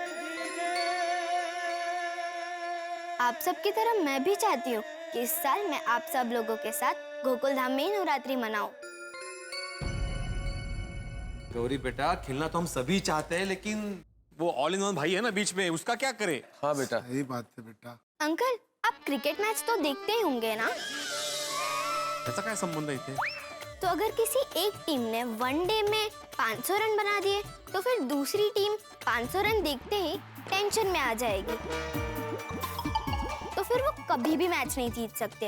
आप सबकी तरह मैं भी चाहती हूँ कि इस साल मैं आप सब लोगों के साथ गोकुल धाम में ही नवरात्रि मनाऊं। गौरी बेटा, खेलना तो हम सभी चाहते हैं, लेकिन वो ऑल इन वन भाई है ना बीच में, उसका क्या करे? हाँ बेटा, यही बात है बेटा। अंकल, आप क्रिकेट मैच तो देखते ही होंगे ना? ऐसा क्या संबंध है इथे? तो अगर किसी एक टीम ने वनडे में 500 रन बना दिए, तो फिर दूसरी टीम 500 रन देखते ही टेंशन में आ जाएगी। तो फिर वो कभी भी मैच नहीं जीत सकते।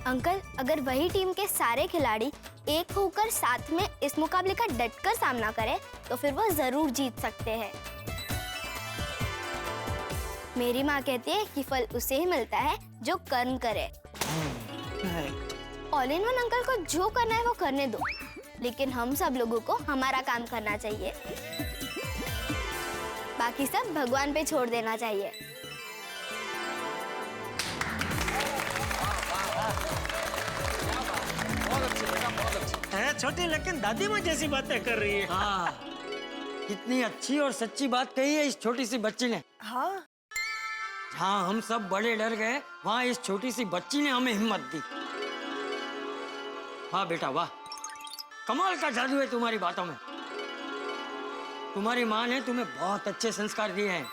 अंकल, अगर वही टीम के सारे खिलाड़ी एक होकर साथ में इस मुकाबले का डटकर सामना करें, तो फिर वो जरूर जीत सकते हैं। मेरी माँ कहती है कि फल उसे ही मिलता है जो कर्म करे। ऑल इन वन अंकल को जो करना है वो करने दो, लेकिन हम सब लोगों को हमारा काम करना चाहिए। बाकी सब भगवान पे छोड़ देना चाहिए। है छोटी, लेकिन दादी माँ जैसी बातें कर रही है। हाँ, कितनी अच्छी और सच्ची बात कही है इस छोटी सी बच्ची ने। हाँ, हाँ, हम सब बड़े डर गए, वहाँ इस छोटी सी बच्ची ने हमें हिम्मत दी। वाह बेटा वाह, कमाल का जादू है तुम्हारी बातों में। तुम्हारी माँ ने तुम्हें बहुत अच्छे संस्कार दिए हैं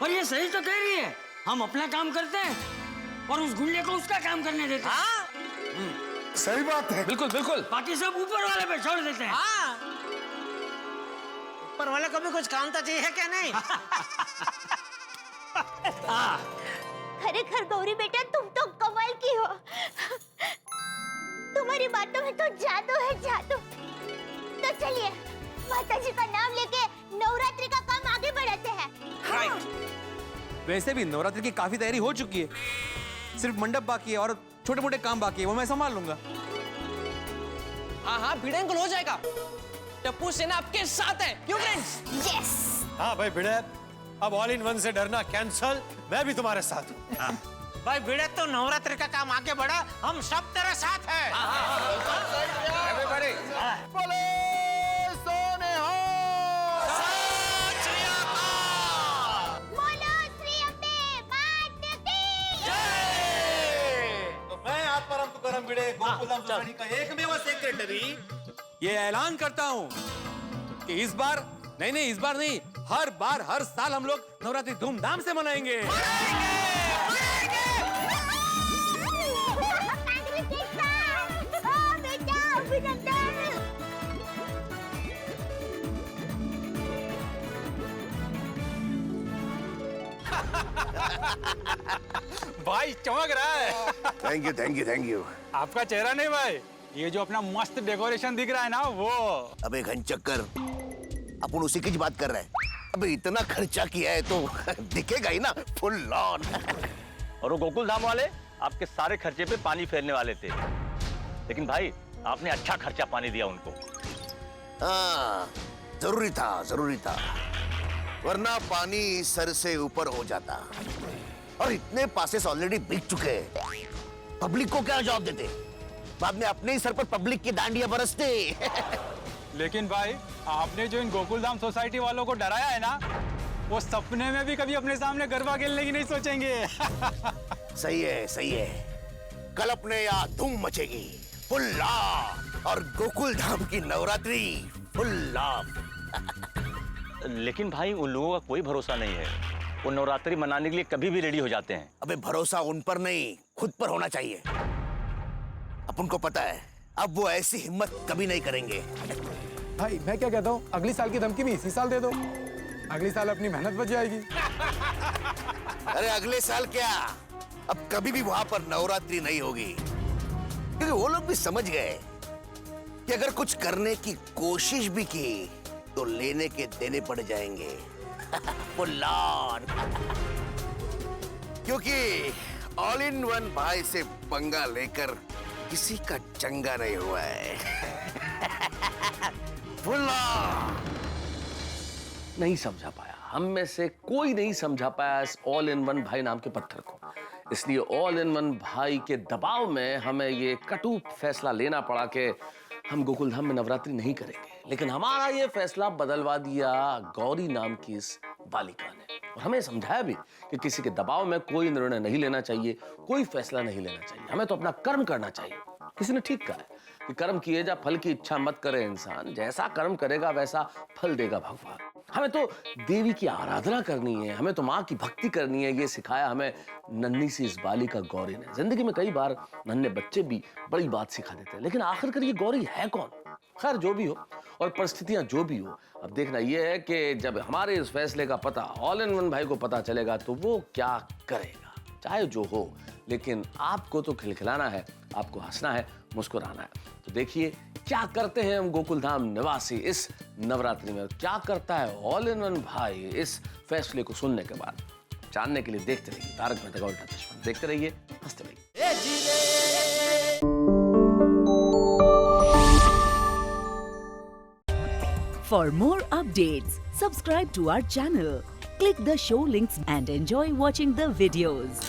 और ये सही तो कह रही है। हम अपना काम करते हैं और उस गुंडे को उसका काम करने देते हैं। सही बात है। बिल्कुल बिल्कुल। बाकी सब ऊपर वाले पे छोड़ देते हैं। ऊपर वाले को भी कुछ काम तो चाहिए क्या? नहीं। खरेखर गौरी बेटा, तुम तो कमाल की हो। तुम्हारी बातों में तो जादू है, जादू। तो चलिए माताजी का नाम लेके नवरात्रि का काम आगे बढ़ाते हैं। राइट। वैसे भी नवरात्रि की काफी तैयारी हो चुकी है, सिर्फ मंडप बाकी है और छोटे मोटे काम बाकी है, वो मैं संभाल लूंगा। हाँ हाँ, भिड़े अंकल हो जाएगा। टप्पू सेना आपके साथ है, क्यों फ्रेंड्स? यस। हाँ भाई भिड़े, अब ऑल इन वन से डरना कैंसल, मैं भी तुम्हारे साथ हूँ। भाई भिड़े तो नवरात्रि का काम आगे बढ़ा, हम सब तेरे साथ हैं। बोले सोने हो। बोलो श्री अम्बे मात की तो मैं आप परम तुकाराम भिड़े गोकुलधाम सोसाइटी का एकमेव सेक्रेटरी ये ऐलान करता हूँ कि इस बार नहीं, हर बार हर साल हम लोग नवरात्रि धूमधाम से मनाएंगे। भाई चमक रहा है। Thank you thank you thank you. आपका चेहरा नहीं भाई, ये जो अपना मस्त डेकोरेशन दिख रहा है ना वो। अबे घनचक्कर, अपन उसी की बात कर रहे हैं। अबे इतना खर्चा किया है तो दिखेगा ही ना फुल लॉन। और वो गोकुल धाम वाले आपके सारे खर्चे पे पानी फेरने वाले थे, लेकिन भाई आपने अच्छा खर्चा पानी दिया उनको। हाँ, जरूरी था, वरना पानी सर से ऊपर हो जाता। और इतने पासेस ऑलरेडी बिक चुके हैं, पब्लिक को क्या जवाब देते? बाद में अपने ही सर पर पब्लिक की डांडियां बरसते। लेकिन भाई आपने जो इन गोकुलधाम सोसाइटी वालों को डराया है ना, वो सपने में भी कभी अपने सामने गरबा खेलने की नहीं सोचेंगे। सही है। कल अपने यहाँ धूम मचेगी फुल लाभ, और गोकुलधाम की नवरात्रि फुल लाभ। लेकिन भाई उन लोगों का कोई भरोसा नहीं है, वो नवरात्रि मनाने के लिए कभी भी रेडी हो जाते हैं। अबे भरोसा उन पर नहीं, खुद पर होना चाहिए। अपन को पता है अब वो ऐसी हिम्मत कभी नहीं करेंगे। भाई मैं क्या कहता हूँ, अगली साल की धमकी भी इसी साल दे दो, अगली साल अपनी मेहनत बच जाएगी। अरे अगले साल क्या, अब कभी भी वहां पर नवरात्रि नहीं होगी, क्योंकि वो लोग भी समझ गए कि अगर कुछ करने की कोशिश भी की तो लेने के देने पड़ जाएंगे। फुल्लान। क्योंकि ऑल इन वन भाई से पंगा लेकर किसी का चंगा नहीं हुआ है। नहीं समझा पाया, हम में से कोई नहीं समझा पाया इस ऑल इन वन भाई नाम के पत्थर को। इसलिए ऑल इन वन भाई के दबाव में हमें ये कटु फैसला लेना पड़ा कि हम गोकुलधाम में नवरात्रि नहीं करेंगे। लेकिन हमारा ये फैसला बदलवा दिया गौरी नाम की इस बालिका ने, और हमें समझाया भी कि किसी के दबाव में कोई निर्णय नहीं लेना चाहिए, कोई फैसला नहीं लेना चाहिए, हमें तो अपना कर्म करना चाहिए। किसी ने ठीक कहा है कि कर्म किए जा, फल की इच्छा मत करे इंसान, जैसा कर्म करेगा वैसा फल देगा भगवान। हमें तो देवी की आराधना करनी है, हमें तो माँ की भक्ति करनी है, ये सिखाया हमें नन्ही सी इस बालिका गौरी ने। जिंदगी में कई बार नन्हे बच्चे भी बड़ी बात सिखा देते हैं, लेकिन आखिरकार ये गौरी है कौन? खैर जो भी हो और परिस्थितियां जो भी हो, अब देखना यह है कि जब हमारे इस फैसले का पता ऑल इन वन भाई को पता चलेगा तो वो क्या करेगा, चाहे जो हो। लेकिन आपको तो खिलखिलाना है, आपको हंसना है, मुस्कुराना है। तो देखिए क्या करते हैं हम गोकुलधाम निवासी इस नवरात्रि में, क्या करता है ऑल इन वन भाई इस फैसले को सुनने के बाद। जानने के लिए देखते रहिए तारक मेहता का उल्टा चश्मा, देखते रहिए, हंसते रहिए। For more updates, subscribe to our channel, click the show links and enjoy watching the videos.